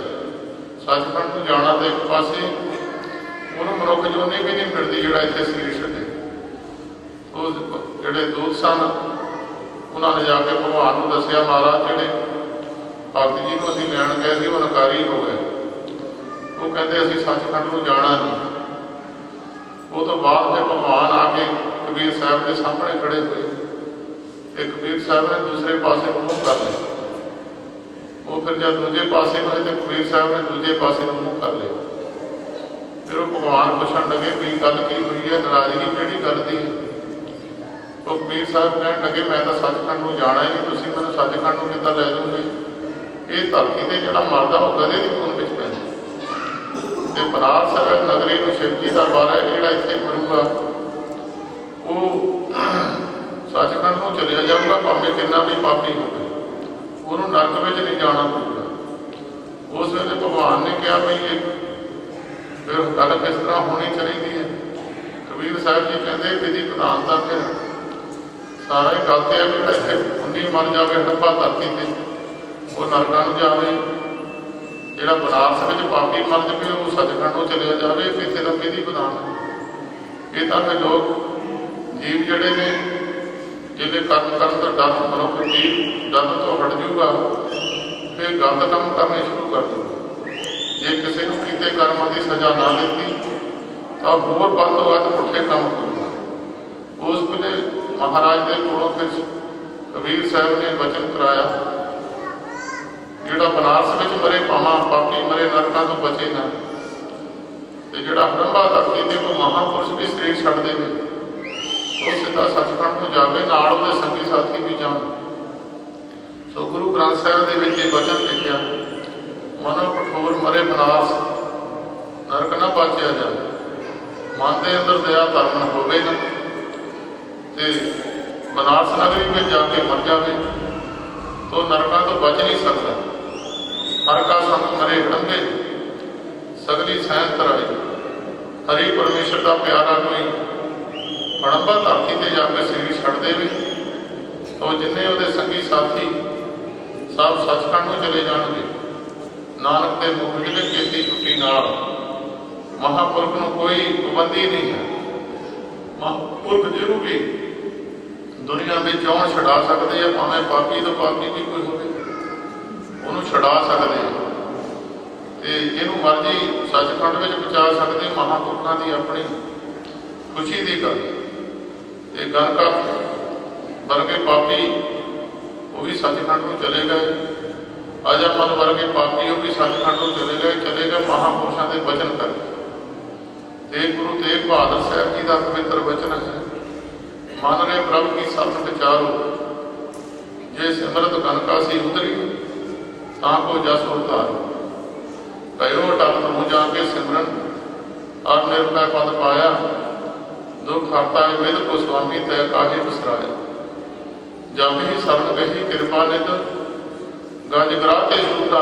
ਸੱਚਖੰਡ ਨੂੰ ਜਾਣਾ ਤਾਂ ਇੱਕ ਪਾਸੇ, ਉਹਨੂੰ ਮਨੁੱਖ ਜੋਨੀ ਵੀ ਨਹੀਂ ਮਿਲਦੀ ਜਿਹੜਾ ਇੱਥੇ ਸਰੀਰ ਛੱਡੇ। ਉਹ ਜਿਹੜੇ ਦੂਤ ਸਨ ਉਹਨਾਂ ਨੇ ਜਾ ਕੇ ਭਗਵਾਨ ਨੂੰ ਦੱਸਿਆ, ਮਹਾਰਾਜ ਜਿਹੜੇ ਭਗਤ ਜੀ ਨੂੰ ਅਸੀਂ ਲੈਣ ਗਏ ਸੀ ਉਹ ਨਕਾਰੀ ਹੋ ਗਏ। ਉਹ ਕਹਿੰਦੇ ਅਸੀਂ ਸੱਚਖੰਡ ਨੂੰ ਜਾਣਾ ਨਹੀਂ। ਉਹ ਤੋਂ ਬਾਅਦ ਫਿਰ ਭਗਵਾਨ ਆ ਕੇ ਕਬੀਰ ਸਾਹਿਬ ਦੇ ਸਾਹਮਣੇ ਖੜੇ ਹੋਏ ਤੇ ਕਬੀਰ ਸਾਹਿਬ ਨੇ ਦੂਸਰੇ ਪਾਸੇ ਨੂੰ ਮੂੰਹ ਕਰ ਲਿਆ। ਉਹ ਫਿਰ ਜਦ ਦੂਜੇ ਪਾਸੇ ਹੋਏ ਤੇ ਕਬੀਰ ਸਾਹਿਬ ਨੇ ਦੂਜੇ ਪਾਸੇ ਨੂੰ ਮੂੰਹ ਕਰ ਲਿਆ। ਫਿਰ ਉਹ ਭਗਵਾਨ ਪੁੱਛਣ ਲੱਗੇ ਵੀ ਗੱਲ ਕੀ ਹੋਈ ਹੈ, ਨਾਰਾਜ਼ਗੀ ਕਿਹੜੀ ਗੱਲ ਦੀ ਹੈ? ਉਹ ਕਬੀਰ ਸਾਹਿਬ ਕਹਿਣ ਲੱਗੇ, ਮੈਂ ਤਾਂ ਸੱਚਖੰਡ ਨੂੰ ਜਾਣਾ ਹੀ ਨਹੀਂ, ਤੁਸੀਂ ਮੈਨੂੰ ਸੱਚਖੰਡ ਨੂੰ ਕਿੱਦਾਂ ਲੈ ਜਾਓਗੇ? ਇਹ ਧਰਤੀ ਤੇ ਜਿਹੜਾ ਮਰਦਾ ਉਹ ਕਦੇ ਦੀ ਖੂਨ ਵਿੱਚ ਪੈਂਦਾ। ਤੇ ਬਨਾਰਸ ਨਗਰੀ ਨੂੰ ਸ਼ਿਵ ਜੀ ਦਾ ਬਾਰਾ ਜਿਹੜਾ ਇੱਥੇ ਮਰੂਗਾ ਉਹ ਸੱਚਖੰਡ ਨੂੰ ਚਲਿਆ ਜਾਊਗਾ, ਭਾਵੇਂ ਕਿੰਨਾ ਵੀ ਪਾਪੀ ਹੋਵੇ, ਉਹਨੂੰ ਨਰਕ ਵਿੱਚ ਨਹੀਂ ਜਾਣਾ ਪਊਗਾ। ਉਸ ਵੇਲੇ ਭਗਵਾਨ ਨੇ ਕਿਹਾ ਵੀ ਇਹ ਫਿਰ ਗੱਲ ਕਿਸ ਤਰ੍ਹਾਂ ਹੋਣੀ ਚਾਹੀਦੀ ਹੈ? ਕਬੀਰ ਸਾਹਿਬ ਜੀ ਕਹਿੰਦੇ ਵਿਧੀ ਵਿਧਾਨ ਤਾਂ ਫਿਰ ਸਾਰਾ ਹੀ ਗੱਲ ਤੇ ਹੈ ਵੀ ਇੱਥੇ 19 ਮਰ ਜਾਵੇ ਡੱਬਾ ਧਰਤੀ ਤੇ ਉਹ ਨਰਕਾਂ ਨੂੰ ਜਾਵੇ, ਜਿਹੜਾ ਬਨਾਰਸ ਵਿੱਚ ਪਾਪੀ ਮਰ ਜਾਵੇ ਉਹ ਸੱਚਖੰਡ ਨੂੰ ਚਲਿਆ ਜਾਵੇ। ਇੱਥੇ ਦਾ ਵਿਧੀ ਵਿਧਾਨ ਇਹ ਤਾਂ ਫਿਰ ਲੋਕ ਜੀਵ ਜਿਹੜੇ ਨੇ ਜਿਹਦੇ ਕਰਮ ਕਰਨ ਤੋਂ ਡਰ ਮਨੁੱਖ ਜੀਵ ਡਰ ਤੋਂ ਹਟ ਜੂਗਾ, ਫਿਰ ਗਲਤ ਕੰਮ ਕਰਨੇ ਸ਼ੁਰੂ ਕਰ ਦੂਗਾ। ਜੇ ਕਿਸੇ ਨੂੰ ਕੀਤੇ ਕਰਮਾਂ ਦੀ ਸਜ਼ਾ ਨਾ ਦਿੱਤੀ ਤਾਂ ਹੋਰ ਵੱਧ ਤੋਂ ਵੱਧ ਪੁੱਠੇ ਕੰਮ ਕਰੂਗਾ। ਉਸ ਵੇਲੇ ਮਹਾਰਾਜ ਦੇ ਕੋਲੋਂ ਫਿਰ ਕਬੀਰ ਸਾਹਿਬ ਨੇ ਵਚਨ ਕਰਾਇਆ, ਜਿਹੜਾ ਬਨਾਰਸ ਵਿੱਚ ਮਰੇ ਭਾਵਾਂ ਪਾਪੀ ਮਰੇ ਨਰਕਾਂ ਤੋਂ ਬਚੇ ਨਾ, ਤੇ ਜਿਹੜਾ ਬ੍ਰਹਮਾ ਧਰਤੀ ਤੇ ਕੋਈ ਮਹਾਂਪੁਰਸ਼ ਵੀ ਸਰੀਰ ਛੱਡ ਦੇਵੇ ਉਹ ਸਿੱਧਾ ਸੱਚਖੰਡ ਨੂੰ ਜਾਵੇ, ਨਾਲ ਉਹਦੇ ਸੰਗੀ ਸਾਥੀ ਵੀ ਜਾਣ। ਸੋ ਗੁਰੂ ਗ੍ਰੰਥ ਸਾਹਿਬ ਦੇ ਵਿੱਚ ਇਹ ਵਚਨ ਲਿਖਿਆ, ਮਨੋ ਕਠੋਰ ਮਰੇ ਬਨਾਰਸ ਨਰਕ ਨਾ ਬਾਚਿਆ ਜਾਵੇ। ਮਨ ਦੇ ਅੰਦਰ ਦਇਆ ਧਰਮ ਹੋਵੇ ਨਾ ਤੇ ਬਨਾਰਸ ਨਗਰੀ ਵਿੱਚ ਜਾ ਕੇ ਮਰ ਜਾਵੇ ਤਾਂ ਨਰਕਾਂ ਤੋਂ ਬਚ ਨਹੀਂ ਸਕਦਾ। ਹਰ ਕਾ ਸੰਤ ਮਰੇ ਹੜੰਬੇ ਸਗਲੀ ਸੈਨ ਤਰਾਈ। ਹਰੀ ਪਰਮੇਸ਼ਰ ਦਾ ਪਿਆਰਾ ਕੋਈ ਹੜੰਬਾ ਧਰਤੀ ਤੇ ਜਾ ਕੇ ਸਰੀਰ ਛੱਡ ਦੇਵੇ ਤਾਂ ਜਿੰਨੇ ਉਹਦੇ ਸੰਗੀ ਸਾਥੀ ਸਭ ਸੱਚਖੰਡ ਨੂੰ ਚਲੇ ਜਾਣਗੇ। ਨਾਨਕ ਦੇ ਮੁਖ ਜਿਹੜੇ ਕੀਤੀ ਟੁੱਟੀ ਨਾਲ, ਮਹਾਂਪੁਰਖ ਨੂੰ ਕੋਈ ਪਾਬੰਦੀ ਨਹੀਂ ਹੈ। ਮਹਾਂਪੁਰਖ ਜਿਹਨੂੰ ਵੀ ਦੁਨੀਆ ਵਿੱਚ ਆਉਣ ਛਡਾ ਸਕਦੇ ਆ, ਭਾਵੇਂ ਪਾਪੀ ਤੋਂ ਪਾਪੀ ਵੀ ਕੋਈ ਹੋਵੇ ਉਹਨੂੰ ਛਡਾ ਸਕਦੇ ਆ, ਤੇ ਜਿਹਨੂੰ ਮਰਜ਼ੀ ਸੱਚਖੰਡ ਵਿੱਚ ਪਹੁੰਚਾ ਸਕਦੇ। ਮਹਾਂਪੁਰਖਾਂ ਦੀ ਆਪਣੀ ਖੁਸ਼ੀ ਦੀ ਗੱਲ। ਤੇ ਗਨਕਾ ਵਰਗੇ ਪਾਪੀ ਉਹ ਵੀ ਸੱਚਖੰਡ ਨੂੰ ਚਲੇ ਗਏ, ਅਜਾਮਲ ਵਰਗੇ ਪਾਪੀ ਉਹ ਵੀ ਸੱਚਖੰਡ ਨੂੰ ਚਲੇ ਗਏ ਮਹਾਂਪੁਰਸ਼ਾਂ ਦੇ ਵਚਨ ਕਰਕੇ। ਤੇ ਗੁਰੂ ਤੇਗ ਬਹਾਦਰ ਸਾਹਿਬ ਜੀ ਦਾ ਪਵਿੱਤਰ ਵਚਨ ਹੈ, ਮਨ ਰੇ ਪ੍ਰਭ ਕੀ ਸਤਿ ਵਿਚਾਰੋ, ਜੇ ਸਿਮਰਤ ਗਨਕਾ ਸੀ ਉਤਰੀ ਤਾਂ ਕੋ ਜਸ ਉਤਾਰੋ। ਕਯੋ ਟਲ ਨੂੰ ਜਾ ਕੇ ਸਿਮਰਨ ਔਰ ਨਿਰਭੈ ਪਦ ਪਾਇਆ, ਦੁਖ ਹਰਤਾ ਵਿਦ ਕੋ ਸੁਆਮੀ ਤੈ ਕਾਹੇ ਬਸਰਾਇਆ। ਜਬ ਹੀ ਸਰਣ ਕਹੀ ਕਿਰਪਾ ਨਿਤ ਗਜ ਗਰਾਤੇ ਸੂਤਾ,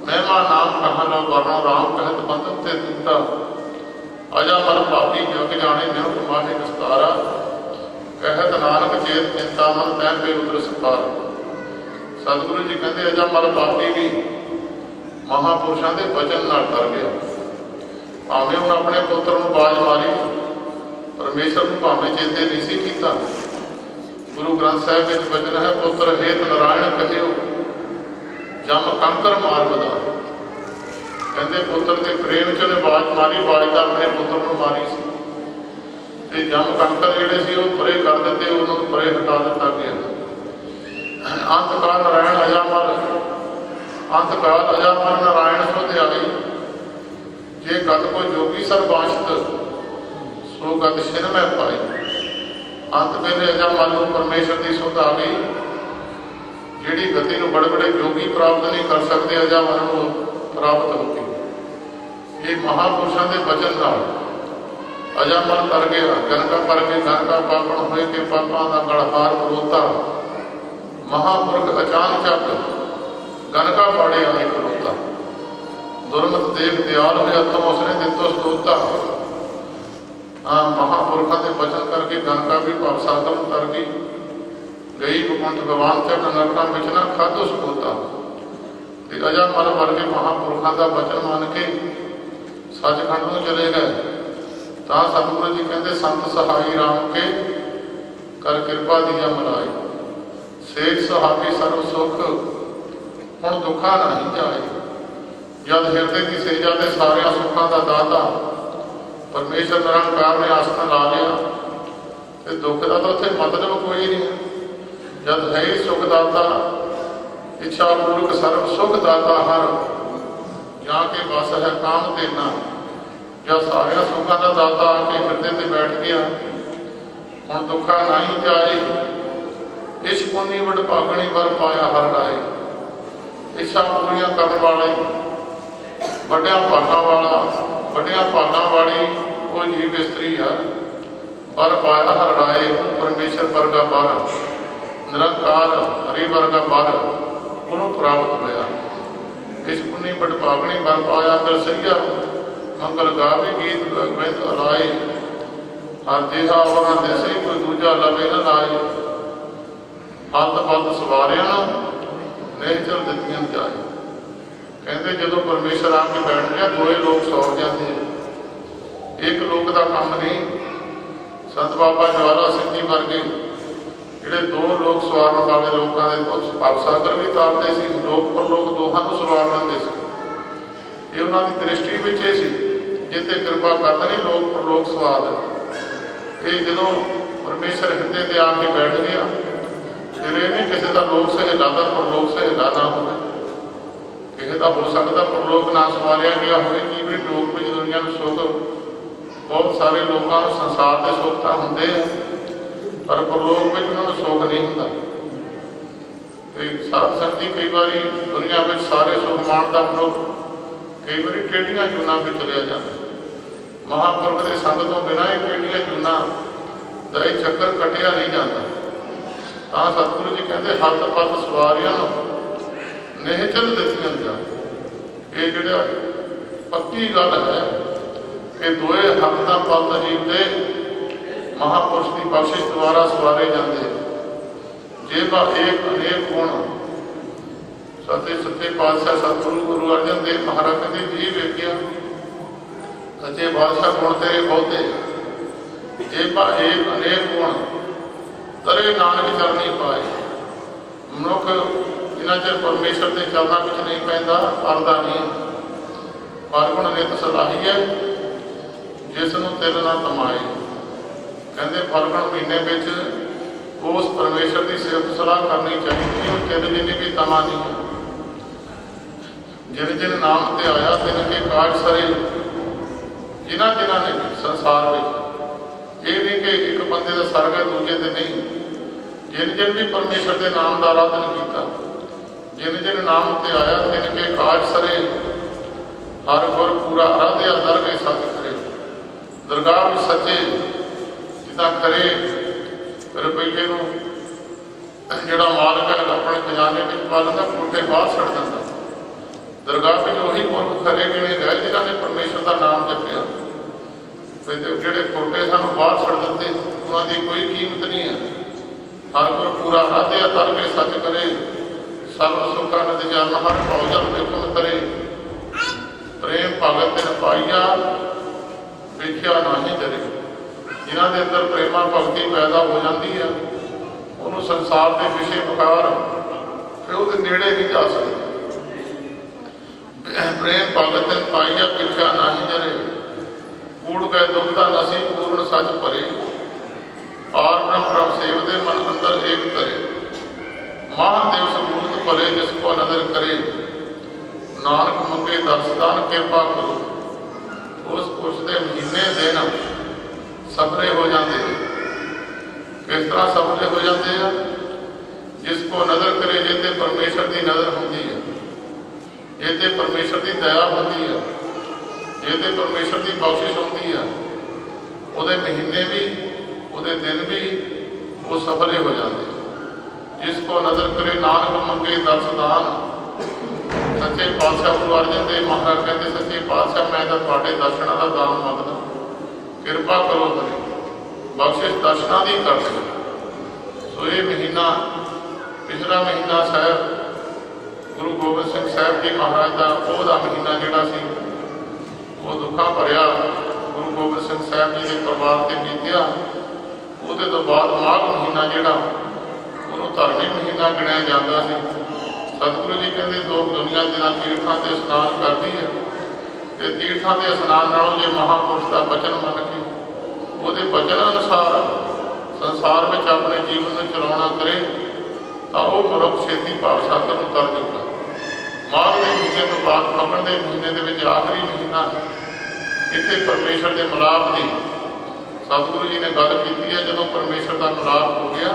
ਮਹਿਮਾ ਨਾਮ ਕਹਾਂ ਲੋ ਵਰਣੋ ਰਾਮ ਕਹਿਤ ਬੰਧਨ ਤੇ ਤੂਤਾ। ਅਜਾ ਮਨ ਭਾਪੀ ਜਗ ਜਾਣੇ ਨਿਉ ਮਾਹੇ ਵਿਸਤਾਰਾ, ਕਹਿਤ ਨਾਨਕ ਚੇਤ ਚਿੰਤਾ ਮਨ ਤੈ ਪੇ ਉਦਰ ਸਪਾਰ। ਸਤਿਗੁਰੂ ਜੀ ਕਹਿੰਦੇ ਅਜਾ ਮਨ ਭਾਪੀ ਵੀ ਮਹਾਂਪੁਰਸ਼ਾਂ ਦੇ ਵਚਨ ਨਾਲ ਕਰ ਗਿਆ। ਭਾਵੇਂ ਹੁਣ ਆਪਣੇ ਪੁੱਤਰ ਨੂੰ ਬਾਜ ਮਾਰੀ, ਪਰਮੇਸ਼ਰ ਨੂੰ ਭਾਵੇਂ ਚੇਤੇ ਨਹੀਂ ਸੀ ਕੀਤਾ। ਗੁਰੂ ਗ੍ਰੰਥ ਸਾਹਿਬ ਵਿੱਚ ਵਚਨ ਹੈ, ਪੁੱਤਰ ਹੇਤ ਨਾਰਾਇਣ ਕਹਿਓ ਜਮ ਕੰਕਰ ਮਾਰ ਵਧਾ। ਕਹਿੰਦੇ ਪੁੱਤਰ ਦੇ ਪ੍ਰੇਮ ਚ ਉਹਨੇ ਬਾਜ ਮਾਰੀ, ਬਾਜ ਤਾਂ ਆਪਣੇ ਪੁੱਤਰ ਨੂੰ ਮਾਰੀ ਸੀ, ਤੇ ਜਮ ਕੰਕਰ ਜਿਹੜੇ ਸੀ ਉਹ ਪਰੇ ਕਰ ਦਿੱਤੇ, ਉਹਨੂੰ ਪਰੇ ਹਟਾ ਦਿੱਤਾ ਗਿਆ। ਅੰਤ ਕਾਲ ਨਾਰਾਇਣ ਅਜਾਮਲ, ਅੰਤ ਕਾਲ ਅਜਾਮਲ ਨਾਰਾਇਣ ਸੋ ਧਿਆਈ। ਜੇ ਗਤ ਕੋ ਜੋਗੀ ਸਰਬਾਸ਼ਤ ਸੋ ਗਤ ਛਿਨ ਮੈਂ ਪਾਈ। ਅੰਤ ਵੇਲੇ ਅਜਾਮਲ ਨੂੰ ਪਰਮੇਸ਼ਰ ਦੀ ਸੁਧ ਆ ਗਈ, ਜਿਹੜੀ ਗਤੀ ਨੂੰ ਬੜੇ ਬੜੇ ਯੋਗੀ ਪ੍ਰਾਪਤ ਨਹੀਂ ਕਰ ਸਕਦੇ, ਅਜਾਮਲ ਨੂੰ ਪ੍ਰਾਪਤ ਹੋਗੀ। ਇਹ ਮਹਾਂਪੁਰਸ਼ਾਂ ਦੇ ਬਚਨ ਨਾਲ ਅਜਾ ਮਨ ਕਰ ਗਿਆ, ਗਨਕਾ ਪਰ ਕੇ ਗਨਕਾ ਪਾਪਣ ਹੋਏ ਕੇ ਪਾਪਾਂ ਦਾ ਗਲਹਾਰ ਖਲੋਤਾ। ਮਹਾਂਪੁਰਖ ਅਚਾਨਕ ਚੱਕ ਗਨਕਾ ਪਾੜੇ ਆਏ ਖਲੋਤਾ। ਦੁਰਮਤ ਦੇਖ ਦਿਆਲ ਹੋਇਆ ਤੁਮ ਉਸਨੇ ਦਿੱਤੋ ਸਤੋਤਾ। ਮਹਾਂਪੁਰਖਾਂ ਦੇ ਬਚਨ ਕਰਕੇ ਗਨਕਾ ਵੀ ਭਵ ਸਾਗਰ ਨੂੰ ਤਰ ਗਈ। ਗਈ ਬਕੁੰਠ ਭਗਵਾਨ ਤੇ ਨਰਕਾਂ ਵਿੱਚ ਨਾ ਖਾਧੋ ਸਤੋਤਾ। ਤੇ ਅਜਾ ਮਨ ਵਰਗੇ ਮਹਾਂਪੁਰਖਾਂ ਦਾ ਬਚਨ ਮੰਨ ਕੇ ਸੱਚਖੰਡ ਨੂੰ ਚਲੇ ਗਏ। ਤਾਂ ਸਤਿਗੁਰੂ ਜੀ ਕਹਿੰਦੇ ਸੰਤ ਸਹਾਈ ਰਾਮ ਕੇ ਕਰ ਕਿਰਪਾ ਦੀਆ ਮਲਾਈ। ਸੇਖ ਸੁਹਾਗੀ ਸਰਬ ਸੁਖ ਹੁਣ ਦੁੱਖਾਂ ਨਹੀਂ ਜਾਏ। ਜਦ ਹਿਰਦੇ ਦੀ ਸੇਜਾ ਤੇ ਸਾਰਿਆਂ ਸੁੱਖਾਂ ਦਾ ਦਾਤਾ ਪਰਮੇਸ਼ਰ ਨਿਰੰਕਾਰ ਨੇ ਆਸਣ ਲਾ ਲਿਆ ਤੇ ਦੁੱਖ ਦਾ ਤਾਂ ਉੱਥੇ ਮਤਲਬ ਕੋਈ ਨਹੀਂ। ਜਦ ਹੈ ਹੀ ਸੁਖ ਦਾਤਾ ਇੱਛਾ ਪੂਰਕ ਸਰਬ ਸੁਖ ਦਾਤਾ ਹਰ ਜਾਂ ਕੇ ਬਸ ਹੈ ਕਾਮ ਤੇਨਾ। ਜਦ ਸਾਰਿਆਂ ਸੁੱਖਾਂ ਦਾ ਦਾਤਾ ਆ ਕੇ ਹਿਰਦੇ ਤੇ ਬੈਠ ਗਿਆ ਹੁਣ ਦੁੱਖਾਂ ਨਹੀਂ ਜਾਏ। ਇਸ ਪੁੰਨੀ ਵਡ ਭਾਗਣੀ ਵਰ ਪਾਇਆ ਹਰ ਰਾਏ। ਇੱਛਾ ਪੂਰੀਆਂ ਕਰਨ ਵਾਲੇ ਵੱਡਿਆਂ ਭਾਗਾਂ ਵਾਲਾ ਵੱਡਿਆਂ ਭਾਗਾਂ ਵਾਲੀ ਉਹ ਜੀਵ ਇਸਤਰੀ ਆ। ਪਰ ਪਾਇਆ ਹਰ ਰਾਏ ਪਰਮੇਸ਼ਰ ਵਰਗਾ ਬਰ ਨਿਰੰਕਾਰ ਹਰੀ ਵਰਗਾ ਬਰ ਉਹਨੂੰ ਪ੍ਰਾਪਤ ਹੋਇਆ। ਇਸ ਪੁੰਨੀ ਵਡ ਭਾਗਣੀ ਵਰ ਪਾਇਆ ਫਿਰ ਸਹੀਆ ਮੰਗਲ ਗਾਵੇ ਗੀਤ ਗਵਿੰਦ ਅਲਾਏ। ਹਰ ਜਿਹਾ ਉਹਨਾਂ ਦੇ ਸਹੀ ਕੋਈ ਦੂਜਾ ਲਵੇ ਨਾ ਲਾਏ। ਹੱਥ ਪੱਤ ਸਵਾਰਿਆਂ ਨਹੀਂ ਚਲ ਦਿੱਤੀਆਂ ਜਾਏ। ਕਹਿੰਦੇ ਜਦੋਂ ਪਰਮੇਸ਼ਰ ਆ ਕੇ ਬੈਠ ਗਿਆ ਦੋਏ ਲੋਕ ਸੌਰ ਜਾਂਦੇ। ਇੱਕ ਲੋਕ ਦਾ ਕੰਮ ਨਹੀਂ। ਸੰਤ ਬਾਬਾ ਜਵਾਲਾ ਸਿੰਘ ਜੀ ਵਰਗੇ ਜਿਹੜੇ ਦੋ ਲੋਕ ਸਵਾਰਨ ਵਾਲੇ ਲੋਕਾਂ ਦੇ ਭਵ ਸਾਗਰ ਵੀ ਤਾਰਦੇ ਸੀ। ਲੋਕ ਪਰਲੋਕ ਦੋਹਾਂ ਨੂੰ ਸਵਾਰ ਲੈਂਦੇ ਸੀ। ਇਹ ਉਹਨਾਂ ਦੀ ਦ੍ਰਿਸ਼ਟੀ ਵਿੱਚ ਇਹ ਸੀ ਜਿੱਥੇ ਕਿਰਪਾ ਕਰਦਾ ਨਹੀਂ ਲੋਕ ਪਰਲੋਕ ਸਵਾਦ। ਇਹ ਜਦੋਂ ਪਰਮੇਸ਼ਰ ਹਿਰਦੇ ਤੇ ਆ ਕੇ ਬੈਠ ਗਿਆ ਫਿਰ ਇਹ ਨਹੀਂ ਕਿਸੇ ਦਾ ਲੋਕ ਸਹੇਲਾ ਦਾ ਪਰਲੋਕ ਸਹੇਲਾ ਨਾ ਹੋਵੇ। ਕਿਸੇ ਦਾ ਹੋ ਸਕਦਾ ਪਰਲੋਕ ਨਾ ਸਵਾਰਿਆ ਗਿਆ ਹੋਵੇ। ਕੀ ਵੀ ਲੋਕ ਵਿੱਚ ਦੁਨੀਆ ਨੂੰ ਸੁੱਖ ਬਹੁਤ ਸਾਰੇ ਲੋਕਾਂ ਨੂੰ ਸੰਸਾਰ ਦੇ ਸੁੱਖ ਤਾਂ ਹੁੰਦੇ ਆ ਪਰ ਪਰਲੋਕ ਵਿੱਚ ਉਹਨਾਂ ਨੂੰ ਸੁੱਖ ਨਹੀਂ ਹੁੰਦਾ। ਤੇ ਸਾਧ ਸੰਗਤ ਕਈ ਵਾਰੀ ਦੁਨੀਆ ਵਿੱਚ ਸਾਰੇ ਸੁੱਖ ਮਾਣਦਾ ਮਨੁੱਖ ਕਈ ਵਾਰੀ ਟੇਢੀਆਂ ਜੂਨਾਂ ਵਿੱਚ ਤੁਰਿਆ ਜਾਂਦਾ। ਮਹਾਂਪੁਰਖ ਦੇ ਸੰਗ ਤੋਂ ਬਿਨਾਂ ਹੀ ਟੇਢੀਆਂ ਜੂਨਾਂ ਦਾ ਇਹ ਚੱਕਰ ਕੱਟਿਆ ਨਹੀਂ ਜਾਂਦਾ। ਤਾਂ ਸਤਿਗੁਰੂ ਜੀ ਕਹਿੰਦੇ ਹੱਥ ਪੱਤ ਸਵਾਰਿਆਂ ਨੂੰ ਨਿਹਚਲ ਦਿੱਤੀਆਂ ਜਾ। ਇਹ ਜਿਹੜਾ ਪੱਕੀ ਗੱਲ ਹੈ ਕਿ ਦੋਏ ਹੱਥ ਦਾ ਪੱਤ ਜੀਵ ਦੇ ਮਹਾਂਪੁਰਸ਼ ਦੀ ਬਖਸ਼ਿਸ਼ ਦੁਆਰਾ ਸਵਾਰੇ ਜਾਂਦੇ। ਜੇ ਬਾ ਇੱਕ ਅਨੇਕ ਗੁਣ ਸੱਚੇ ਪਾਤਸ਼ਾਹ ਸਤਿਗੁਰੂ ਗੁਰੂ ਅਰਜਨ ਦੇਵ ਮਹਾਰਾਜ ਕਹਿੰਦੇ ਜੀ ਵੇਖਿਆ ਸੱਚੇ ਬਾਦਸ਼ਾਹ ਗੁਣ ਤੇਰੇ ਬਹੁਤੇ। ਜੇ ਬਾ ਇੱਕ ਅਨੇਕ ਗੁਣ ਤਰੇ ਨਾਨਕ ਚਰਨੀ ਪਾਏ। ਮਨੁੱਖ ਜਿੰਨਾ ਚਿਰ ਪਰਮੇਸ਼ਰ ਦੇ ਚਰਨਾਂ ਵਿੱਚ ਨਹੀਂ ਪੈਂਦਾ ਪਰਦਾ ਨਹੀਂ। ਪਰ ਗੁਣ ਨਿਤ ਸਲਾਹੀ ਹੈ ਜਿਸ ਨੂੰ ਤਿਲ ਨਾ ਤਮਾਏ। ਕਹਿੰਦੇ ਫਲਗਣ ਮਹੀਨੇ ਵਿੱਚ ਉਸ ਪਰਮੇਸ਼ਰ ਦੀ ਸਿਫਤ ਸਲਾਹ ਕਰਨੀ ਚਾਹੀਦੀ ਹੈ। ਤਿਲ ਜਿੰਨੀ ਵੀ ਤਮਾ ਨਹੀਂ ਹੈ। ਜਿਨ ਜਿਨ ਨਾਮ ਤੇ ਆਇਆ ਤਿਨ ਕੇ ਕਾਜ ਸਰੇ। ਜਿਨ੍ਹਾਂ ਨੇ ਸੰਸਾਰ ਵਿੱਚ ਇਹ ਨਹੀਂ ਕਿ ਇੱਕ ਬੰਦੇ ਦਾ ਸਰਗ ਹੈ ਦੂਜੇ ਦੇ ਨਹੀਂ। ਜਿਨ ਜਿਨ ਵੀ ਪਰਮੇਸ਼ਰ ਦੇ ਨਾਮ ਦਾ ਆਰਾਧਨ ਕੀਤਾ ਜਿਨ ਜਿਨ ਨਾਮ ਤੇ ਆਇਆ ਤਿਨ ਕੇ ਕਾਜ ਸਰੇ। ਹਰ ਗੁਰ ਪੂਰਾ ਆਰਾਧਿਆ ਦਰਗਹਿ ਸਤ ਕਰੇ। ਦਰਗਾਹ ਵਿੱਚ ਸੱਚੇ ਜਿੱਦਾਂ ਖਰੇ ਰੁਪਈਏ ਨੂੰ ਜਿਹੜਾ ਮਾਲਕ ਹੈ ਆਪਣੇ ਖਜ਼ਾਨੇ ਵਿੱਚ ਪਾ ਲੈਂਦਾ ਪੁੱਠੇ ਬਾਹਰ ਛੱਡ ਦਿੰਦਾ। ਦਰਗਾਹ ਵਿੱਚ ਉਹੀ ਪੁਰਖ ਖਰੇ ਗਿਣੇ ਗਏ ਜਿਨ੍ਹਾਂ ਨੇ ਪਰਮੇਸ਼ਰ ਦਾ ਨਾਮ ਜਪਿਆ। ਜਿਹੜੇ ਖੋਟੇ ਸਾਨੂੰ ਬਾਹਰ ਛੱਡ ਦਿੰਦੇ ਉਹਨਾਂ ਦੀ ਕੋਈ ਕੀਮਤ ਨਹੀਂ ਹੈ। ਹਰ ਕੋਈ ਪੂਰਾ ਆਰਾਧਿਆ ਦਰਗਹਿ ਸੱਚ ਕਰੇ। ਸਰਬ ਸੁੱਖਾਂ ਨਦ ਜਨ ਹਰ ਭਾਉ ਜਨ ਬਿਕਮ ਕਰੇ। ਪ੍ਰੇਮ ਭਗਤ ਤਿਨ ਪਾਈਆ ਵੇਖਿਆ ਨਾਹੀਂ ਜਰੇ। ਜਿਨ੍ਹਾਂ ਦੇ ਅੰਦਰ ਪ੍ਰੇਮਾ ਭਗਤੀ ਪੈਦਾ ਹੋ ਜਾਂਦੀ ਹੈ ਉਹਨੂੰ ਸੰਸਾਰ ਦੇ ਵਿਸ਼ੇ ਵਿਕਾਰ ਫਿਰ ਉਹਦੇ ਨੇੜੇ ਨਹੀਂ ਜਾ ਸਕਦੇ। ਪ੍ਰੇਮ ਭਗਤ ਤਿਨ ਪਾਈਆ ਵੇਖਿਆ ਨਾਹੀਂ ਜਰੇ। ਕੂੜ ਗਏ ਦੁੱਖ ਦਾ ਨਸੀ ਪੂਰਨ ਸੱਚ ਭਰੇ। ਆਰ ਬ੍ਰਹਮ ਪ੍ਰਭ ਸੇਵਦੇ ਮਨ ਅੰਦਰ ਏਕ ਕਰੇ। ਮਹਾਦੇਵ ਸਬੂਤ ਭਲੇ ਜਿਸ ਕੋ ਨਦਰ ਕਰੇ। ਨਾਨਕ ਮੰਗੇ ਦਰਸਦਾਨ ਕਿਰਪਾ ਕਰੋ। ਉਸ ਦੇ ਮਹੀਨੇ ਦਿਨ ਸਫਰੇ ਹੋ ਜਾਂਦੇ। ਕਿਸ ਤਰ੍ਹਾਂ ਸਫਰੇ ਹੋ ਜਾਂਦੇ ਆ? ਜਿਸ ਕੋ ਨਜ਼ਰ ਕਰੇ ਜਿਹਦੇ ਪਰਮੇਸ਼ਰ ਦੀ ਨਜ਼ਰ ਹੁੰਦੀ ਹੈ। ਜੇ ਤੇ ਪਰਮੇਸ਼ਰ ਦੀ ਦਇਆ ਹੁੰਦੀ ਹੈ, ਜੇ ਤੇ ਪਰਮੇਸ਼ਰ ਦੀ ਬਖਸ਼ਿਸ਼ ਹੁੰਦੀ ਹੈ, ਉਹਦੇ ਮਹੀਨੇ ਵੀ, ਉਹਦੇ ਦਿਨ ਵੀ ਉਹ ਸਫਲ ਹੋ ਜਾਂਦੇ। ਜਿਸ ਕੋ ਨਜ਼ਰ ਕਰੇ ਨਾਨਕ ਮੰਗੇ ਦਰਸਦਾਨ। ਸੱਚੇ ਪਾਤਸ਼ਾਹ ਗੁਰੂ ਅਰਜਨ ਦੇਵ ਮਹਾਰਾਜ ਕਹਿੰਦੇ, ਸੱਚੇ ਪਾਤਸ਼ਾਹ ਮੈਂ ਤਾਂ ਤੁਹਾਡੇ ਦਰਸ਼ਨਾਂ ਦਾ ਦਾਨ ਮੰਗਦਾ, ਕਿਰਪਾ ਕਰੋ ਕਰੇ, ਬਖਸ਼ਿਸ਼ ਦਰਸ਼ਨਾਂ ਦੀ ਕਰ ਦਿਓ। ਸੋ ਇਹ ਮਹੀਨਾ, ਪਿਛਲਾ ਮਹੀਨਾ ਸਾਹਿਬ ਗੁਰੂ ਗੋਬਿੰਦ ਸਿੰਘ ਸਾਹਿਬ ਜੀ ਮਹਾਰਾਜ ਦਾ ਉਹਦਾ ਮਹੀਨਾ ਜਿਹੜਾ ਸੀ, ਉਹ ਦੁੱਖਾਂ ਭਰਿਆ ਗੁਰੂ ਗੋਬਿੰਦ ਸਿੰਘ ਸਾਹਿਬ ਜੀ ਦੇ ਪਰਿਵਾਰ 'ਤੇ ਬੀਤਿਆ। ਉਹਦੇ ਤੋਂ ਬਾਅਦ ਮਾਘ ਮਹੀਨਾ ਜਿਹੜਾ ਉਹਨੂੰ ਧਾਰਮਿਕ ਮਹੀਨਾ ਗਿਣਿਆ ਜਾਂਦਾ ਸੀ। ਸਤਿਗੁਰੂ ਜੀ ਕਹਿੰਦੇ ਲੋਕ ਦੁਨੀਆ ਦੇ ਨਾਲ ਤੀਰਥਾਂ 'ਤੇ ਇਸ਼ਨਾਨ ਕਰਦੀ ਹੈ, ਅਤੇ ਤੀਰਥਾਂ ਦੇ ਇਸ਼ਨਾਨ ਨਾਲੋਂ ਜੇ ਮਹਾਂਪੁਰਸ਼ ਦਾ ਬਚਨ ਮੰਨ ਕੇ ਉਹਦੇ ਬਚਨ ਅਨੁਸਾਰ ਸੰਸਾਰ ਵਿੱਚ ਆਪਣੇ ਜੀਵਨ ਨੂੰ ਚਲਾਉਣਾ ਕਰੇ ਤਾਂ ਉਹ ਮਨੁੱਖ ਛੇਤੀ ਭਾਵ ਸਾਗਰ ਨੂੰ ਤਰ ਜਾਊਗਾ। ਮਾਘ ਦੇ ਮਹੀਨੇ ਤੋਂ ਬਾਅਦ ਫੱਗਣ ਦੇ ਮਹੀਨੇ ਦੇ ਵਿੱਚ ਆਖਰੀ ਮਹੀਨਾ, ਇੱਥੇ ਪਰਮੇਸ਼ਰ ਦੇ ਮਿਲਾਪ ਦੀ ਸਤਿਗੁਰੂ ਜੀ ਨੇ ਗੱਲ ਕੀਤੀ ਹੈ। ਜਦੋਂ ਪਰਮੇਸ਼ਰ ਦਾ ਮਿਲਾਪ ਹੋ ਗਿਆ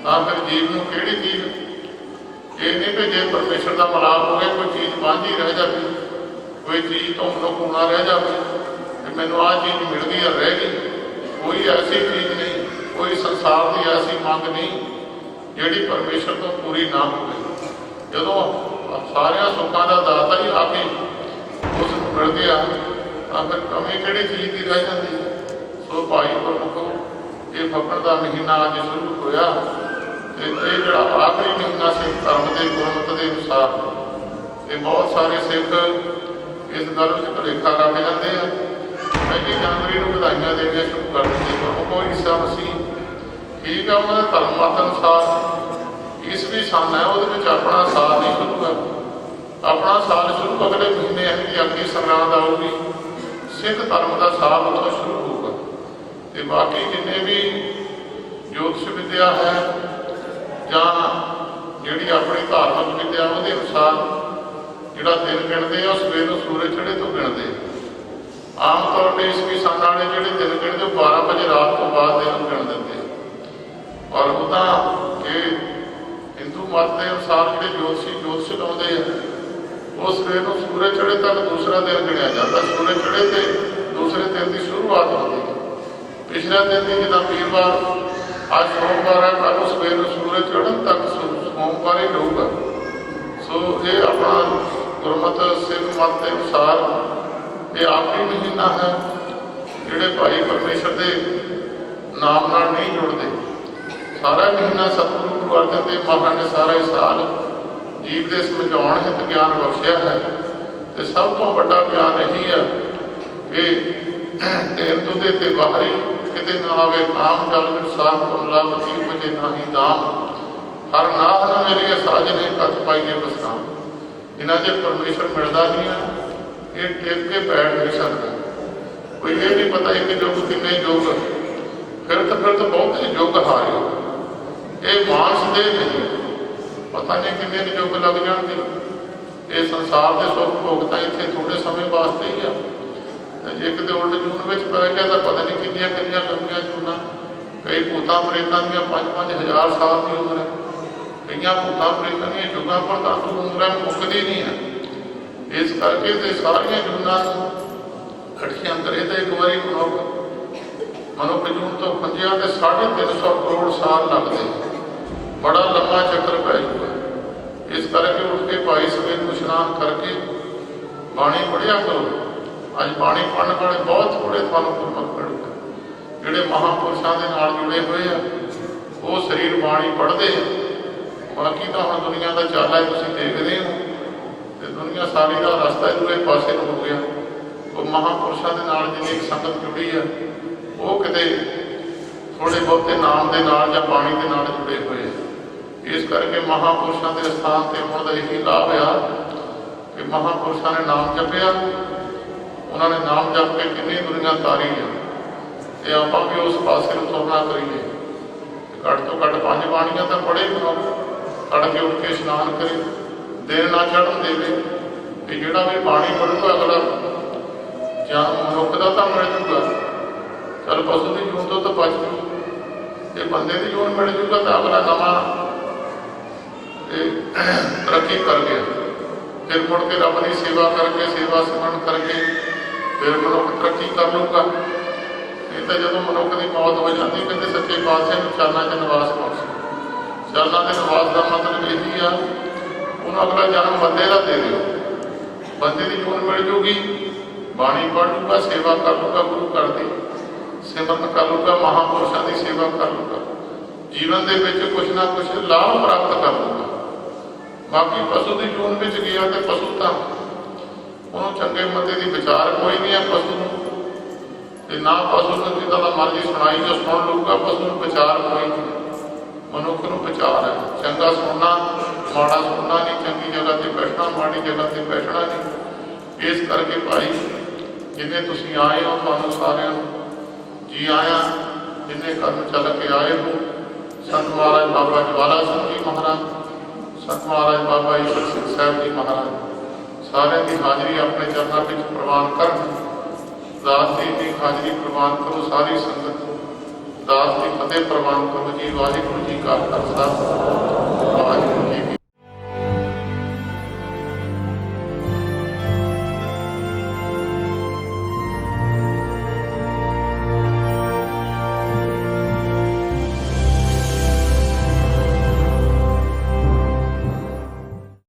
ਤਾਂ ਫਿਰ ਜੀਵ ਨੂੰ ਕਿਹੜੀ ਚੀਜ਼, ਇਹ ਨਹੀਂ ਕਿ ਜੇ ਪਰਮੇਸ਼ਰ ਦਾ ਮਿਲਾਪ ਹੋ ਗਿਆ ਕੋਈ ਚੀਜ਼ ਵਾਂਝੀ ਰਹਿ ਜਾਵੇ, ਕੋਈ ਚੀਜ਼ ਤੋਂ ਲੁਕਾਉਣਾ ਰਹਿ ਜਾਵੇ ਕਿ ਮੈਨੂੰ ਆਹ ਚੀਜ਼ ਮਿਲ ਗਈ ਜਾਂ ਰਹਿ ਗਈ। ਕੋਈ ਐਸੀ ਚੀਜ਼ ਨਹੀਂ, ਕੋਈ ਸੰਸਾਰ ਦੀ ਐਸੀ ਮੰਗ ਨਹੀਂ ਜਿਹੜੀ ਪਰਮੇਸ਼ਰ ਤੋਂ ਪੂਰੀ ਨਾ ਹੋਵੇ। ਜਦੋਂ ਸਾਰਿਆਂ ਸੁੱਖਾਂ ਦਾ ਦਾਤਾ ਹੀ ਆ ਕੇ ਉਸ ਨੂੰ ਮਿਲ ਗਿਆ ਤਾਂ ਫਿਰ ਕਮੀ ਕਿਹੜੀ ਚੀਜ਼ ਦੀ ਰਹਿ ਜਾਂਦੀ ਹੈ। ਸੋ ਭਾਈ ਪ੍ਰਮੁਖੋ, ਇਹ ਫੱਗਣ ਦਾ ਮਹੀਨਾ ਅੱਜ ਸ਼ੁਰੂ ਹੋਇਆ ਅਤੇ ਇਹ ਜਿਹੜਾ ਆਖਰੀ ਮਹੀਨਾ ਸਿੱਖ ਧਰਮ ਦੇ ਗੁਰਮਤਿ ਦੇ ਅਨੁਸਾਰ, ਇਹ ਬਹੁਤ ਸਾਰੇ ਸਿੱਖ ਇਸ ਗੱਲ ਵਿੱਚ ਭੁਲੇਖਾ ਰੱਖ ਜਾਂਦੇ ਆ। ਪਹਿਲੀ ਜਨਵਰੀ ਨੂੰ ਵਧਾਈਆਂ ਦੇਣੀਆਂ ਸ਼ੁਰੂ ਕਰ ਦਿੰਦੇ। ਪ੍ਰਮੁਖੋ ਈਸਾ ਮਸੀਹ ਠੀਕ ਹੈ, ਉਹਨਾਂ ਦੇ ਧਰਮ ਮਤ ਅਨੁਸਾਰ ਈਸਵੀ ਸੰਨ ਹੈ, ਉਹਦੇ ਵਿੱਚ ਆਪਣਾ ਸਾਲ ਨਹੀਂ ਸ਼ੁਰੂ ਕਰ, ਆਪਣਾ ਸਾਲ ਸ਼ੁਰੂ ਅਗਲੇ ਮਹੀਨੇ ਹੈ ਕਿ ਅੱਗੇ ਸੰਗਰਾਂਦ ਆਊਗੀ, ਸਿੱਖ ਧਰਮ ਦਾ ਸਾਲ ਉੱਥੋਂ ਸ਼ੁਰੂ ਹੋਊਗਾ। ਅਤੇ ਬਾਕੀ ਜਿੰਨੇ ਵੀ ਜੋਤਿਸ਼ ਵਿਦਿਆ ਹੈ ਜਾਂ ਜਿਹੜੀ ਆਪਣੀ ਧਾਰਮਿਕ ਵਿਦਿਆ ਉਹਦੇ ਅਨੁਸਾਰ ਜਿਹੜਾ ਦਿਨ ਗਿਣਦੇ ਆ ਉਹ ਸਵੇਰ ਨੂੰ ਸੂਰਜ ਚੜ੍ਹੇ ਤੋਂ ਗਿਣਦੇ। ਆਮ ਤੌਰ 'ਤੇ ਈਸਵੀ ਸੰਨ ਵਾਲੇ ਜਿਹੜੇ ਦਿਨ ਗਿਣਦੇ ਉਹ 12 ਵਜੇ ਰਾਤ ਤੋਂ ਬਾਅਦ ਦਿਨ ਗਿਣ ਦਿੰਦੇ। ਔਰ ਉੱਦਾਂ ਇਹ ਹਿੰਦੂ ਮਤ ਦੇ ਅਨੁਸਾਰ ਜਿਹੜੇ ਜੋਤਿਸ਼ ਲਾਉਂਦੇ ਆ ਉਹ ਸਵੇਰ ਨੂੰ ਸੂਰਜ ਚੜ੍ਹੇ ਤੱਕ ਦੂਸਰਾ ਦਿਨ ਗਿਣਿਆ ਜਾਂਦਾ। ਸੂਰਜ ਚੜ੍ਹੇ 'ਤੇ ਦੂਸਰੇ ਦਿਨ ਦੀ ਸ਼ੁਰੂਆਤ ਹੁੰਦੀ ਹੈ। ਪਿਛਲੇ ਦਿਨ ਦੀ ਜਿੱਦਾਂ ਵੀਰਵਾਰ, ਅੱਜ ਸੋਮਵਾਰ ਹੈ, ਕੱਲ੍ਹ ਨੂੰ ਸਵੇਰ ਨੂੰ ਸੂਰਜ ਚੜ੍ਹਨ ਤੱਕ ਸੋਮਵਾਰ ਹੀ ਰਹੂਗਾ। ਸੋ ਇਹ ਆਪਣਾ ਗੁਰਮਤਿ ਸਿੱਖ ਮਤ ਦੇ ਅਨੁਸਾਰ ਇਹ ਆਖਰੀ ਮਹੀਨਾ ਹੈ। ਜਿਹੜੇ ਭਾਈ ਪਰਮੇਸ਼ਰ ਦੇ ਨਾਮ ਨਾਲ ਨਹੀਂ ਜੁੜਦੇ, ਸਾਰਾ ਮਹੀਨਾ ਸਤਿਗੁਰੂ ਗੁਰੂ ਅਰਜਨ ਦੇਵ ਮਹਾਰਾਜ ਨੇ ਸਾਰਾ ਹੀ ਸਾਲ ਜੀਵ ਦੇ ਸਮਝਾਉਣ ਹਿੱਤ ਗਿਆਨ ਬਖਸ਼ਿਆ ਹੈ। ਅਤੇ ਸਭ ਤੋਂ ਵੱਡਾ ਗਿਆਨ ਇਹੀ ਹੈ ਕਿ ਤੇਰ ਤੁਦੇ ਤੇ ਬਾਹਰੀ ਕਿਤੇ ਨਾ ਆਵੇ ਕਾਮ, ਜਲ ਵਿੱਚ ਸਾਹ ਕਮਲਾ ਮਤੀ ਵਜੇ ਨਾਹੀ ਦਾਮ, ਹਰ ਨਾਥ ਨਾ ਮੇਰੀ ਸਾਜਨੇ ਕਥ ਪਾਈਏ ਬਸਨਾਮ। ਇਹਨਾਂ ਜੇ ਪਰਮੇਸ਼ਰ ਮਿਲਦਾ ਨਹੀਂ ਹੈ, ਇਹ ਟਿਕ ਕੇ ਬੈਠ ਨਹੀਂ ਸਕਦਾ। ਕੋਈ ਇਹ ਨਹੀਂ ਪਤਾ ਇੱਕ ਯੁੱਗ ਕਿੰਨੇ ਯੁੱਗ, ਫਿਰ ਤਾਂ ਬਹੁਤ ਯੁੱਗ ਹਾਰੇ। ਇਹ ਮਾਨਸ ਦੇ ਨਹੀਂ, ਪਤਾ ਨਹੀਂ ਕਿੰਨੇ ਕੁ ਯੁੱਗ ਲੱਗ ਜਾਣਗੇ। ਇਹ ਸੰਸਾਰ ਦੇ ਸੁੱਖ ਭੋਗ ਤਾਂ ਇੱਥੇ ਥੋੜ੍ਹੇ ਸਮੇਂ ਵਾਸਤੇ ਹੀ ਆ। ਜੇ ਕਿਤੇ ਉਲਟ ਜੂਨ ਵਿੱਚ ਪੈ ਗਿਆ ਤਾਂ ਪਤਾ ਨਹੀਂ ਕਿੰਨੀਆਂ ਲੰਬੀਆਂ ਜੂਨਾਂ। ਕਈ ਭੂਤਾਂ ਪ੍ਰੇਤਾਂ ਦੀਆਂ 5-5 ਹਜ਼ਾਰ ਸਾਲ ਦੀ ਉਮਰ ਹੈ, ਕਈਆਂ ਭੂਤਾਂ ਪ੍ਰੇਤਾਂ ਦੀਆਂ ਜੁਗਾਂ ਪਰ ਤਾਂ ਉਮਰਾਂ ਮੁੱਕਦੀ ਨਹੀਂ ਹੈ। ਇਸ ਕਰਕੇ ਤੇ ਸਾਰੀਆਂ ਜੂਨਾਂ ਨੂੰ ਇਕੱਠੀਆਂ ਕਰੇ ਤਾਂ ਇੱਕ ਵਾਰੀ ਮਨੁੱਖ ਜੂਨ ਤੋਂ ਖੰਜਿਆ ਤੇ 350 ਕਰੋੜ ਸਾਲ ਲੱਗਦੇ, ਬੜਾ ਲੰਮਾ ਚੱਕਰ ਪੈ ਜੂਗਾ। ਇਸ ਕਰਕੇ ਉੱਠ ਕੇ ਭਾਈ ਸਵੇਰ ਨੂੰ ਇਸ਼ਨਾਨ ਕਰਕੇ ਬਾਣੀ ਪੜ੍ਹਿਆ ਕਰੋ। ਅੱਜ ਬਾਣੀ ਪੜ੍ਹਨ ਵਾਲੇ ਬਹੁਤ ਥੋੜ੍ਹੇ ਤੁਹਾਨੂੰ ਗੁਰਮਤਿ ਮਿਲੂਗਾ। ਜਿਹੜੇ ਮਹਾਂਪੁਰਸ਼ਾਂ ਦੇ ਨਾਲ ਜੁੜੇ ਹੋਏ ਆ ਉਹ ਸਰੀਰ ਬਾਣੀ ਪੜ੍ਹਦੇ ਆ। ਬਾਕੀ ਤਾਂ ਹੁਣ ਦੁਨੀਆ ਦਾ ਚਾਲਾ ਹੈ, ਤੁਸੀਂ ਦੇਖਦੇ ਹੋ, ਅਤੇ ਦੁਨੀਆ ਸਾਰੀ ਦਾ ਰਸਤਾ ਦੂਏ ਪਾਸੇ ਨੂੰ ਹੋ ਗਿਆ। ਉਹ ਮਹਾਂਪੁਰਸ਼ਾਂ ਦੇ ਨਾਲ ਜਿੰਨੀ ਸੰਗਤ ਜੁੜੀ ਆ ਉਹ ਕਿਤੇ ਥੋੜ੍ਹੇ ਬਹੁਤੇ ਨਾਮ ਦੇ ਨਾਲ ਜਾਂ ਬਾਣੀ ਦੇ ਨਾਲ ਜੁੜੇ ਹੋਏ ਆ। ਇਸ ਕਰਕੇ ਮਹਾਂਪੁਰਸ਼ਾਂ ਦੇ ਸਥਾਨ 'ਤੇ ਹੋਣ ਦਾ ਇਹੀ ਲਾਭ ਆ ਕਿ ਮਹਾਂਪੁਰਸ਼ਾਂ ਨੇ ਨਾਮ ਜਪਿਆ, ਉਹਨਾਂ ਨੇ ਨਾਮ ਜਪ ਕੇ ਕਿੰਨੀ ਦੁਨੀਆ ਤਾਰੀ ਆ। ਅਤੇ ਆਪਾਂ ਵੀ ਉਸ ਪਾਸੇ ਨੂੰ ਤੁਰਨਾ ਕਰੀਏ। ਘੱਟ ਤੋਂ ਘੱਟ 5 ਬਾਣੀਆਂ ਤਾਂ ਪੜ੍ਹੇ ਬਣਾਓ, ਤੜਕੇ ਉੱਠ ਕੇ ਇਸ਼ਨਾਨ ਕਰੇ, ਦਿਨ ਨਾ ਚੜ੍ਹਨ ਦੇਵੇ। ਅਤੇ ਜਿਹੜਾ ਵੀ ਬਾਣੀ ਪੜ੍ਹੂਗਾ ਅਗਲਾ ਜਾਂ ਮਨੁੱਖ ਦਾ ਤਾਂ ਮਿਲ ਜੂਗਾ, ਚੱਲ ਪਸ਼ੂ ਦੀ ਜੂਨ ਤੋਂ ਤਾਂ ਬਚ ਜੂ। ਜੇ ਬੰਦੇ ਦੀ ਜੂਨ ਮਿਲ ਜੂਗਾ ਤਾਂ ਅਗਲਾ ਨਵਾਂ ਤਰੱਕੀ ਕਰ ਗਿਆ। फिर मुड़ के रब की सेवा करके सेवा सिमरन करके फिर मनुख तरक्की कर लूगा। नहीं तो जो मनुख की मौत हो जाती कहते सच्चे पातशाह नूं चरनां च निवास बख्श। चरनां के निवास का मतलब यही आ उन्होंने अगला जन्म बंदे का दे दो, बंदे की चोन मिल जूगी, बाणी पढ़ लूगा, सेवा कर लूगा, गुरु घर की सिमरन कर लूगा, महापुरुषों की सेवा कर लूगा, जीवन के कुछ ना कुछ लाभ प्राप्त कर लूगा। बाकी पशु की चोन में गया तो पशु तो उन्होंने चंगे मंदे की विचार कोई नहीं है पशु को, ना पशु को जिदा का मर्जी सुनाई जो सुन लूगा, पशु को विचार कोई नहीं। मनुख को विचार है चंगा सुनना माड़ा सुनना नहीं, चंगी जगह से बैठना माड़ी जगह से बैठना नहीं। इस करके भाई जिन्हें तुम आए हो तुहानू सारिਆਂ जी आया, जिन्हें कर्म चल के आए हो। संत महाराज बाबा ज्वाला सिंह जी महाराज, संत महाराज बाबा ईश्वर सिंह साहब जी महाराज सारे की हाजिरी अपने चरणों में प्रवान कर। दास जी की हाजिरी प्रवान करो, सारी संगत दास की फतेह प्रवान करो जी। वाहिगुरू जी का खालसा।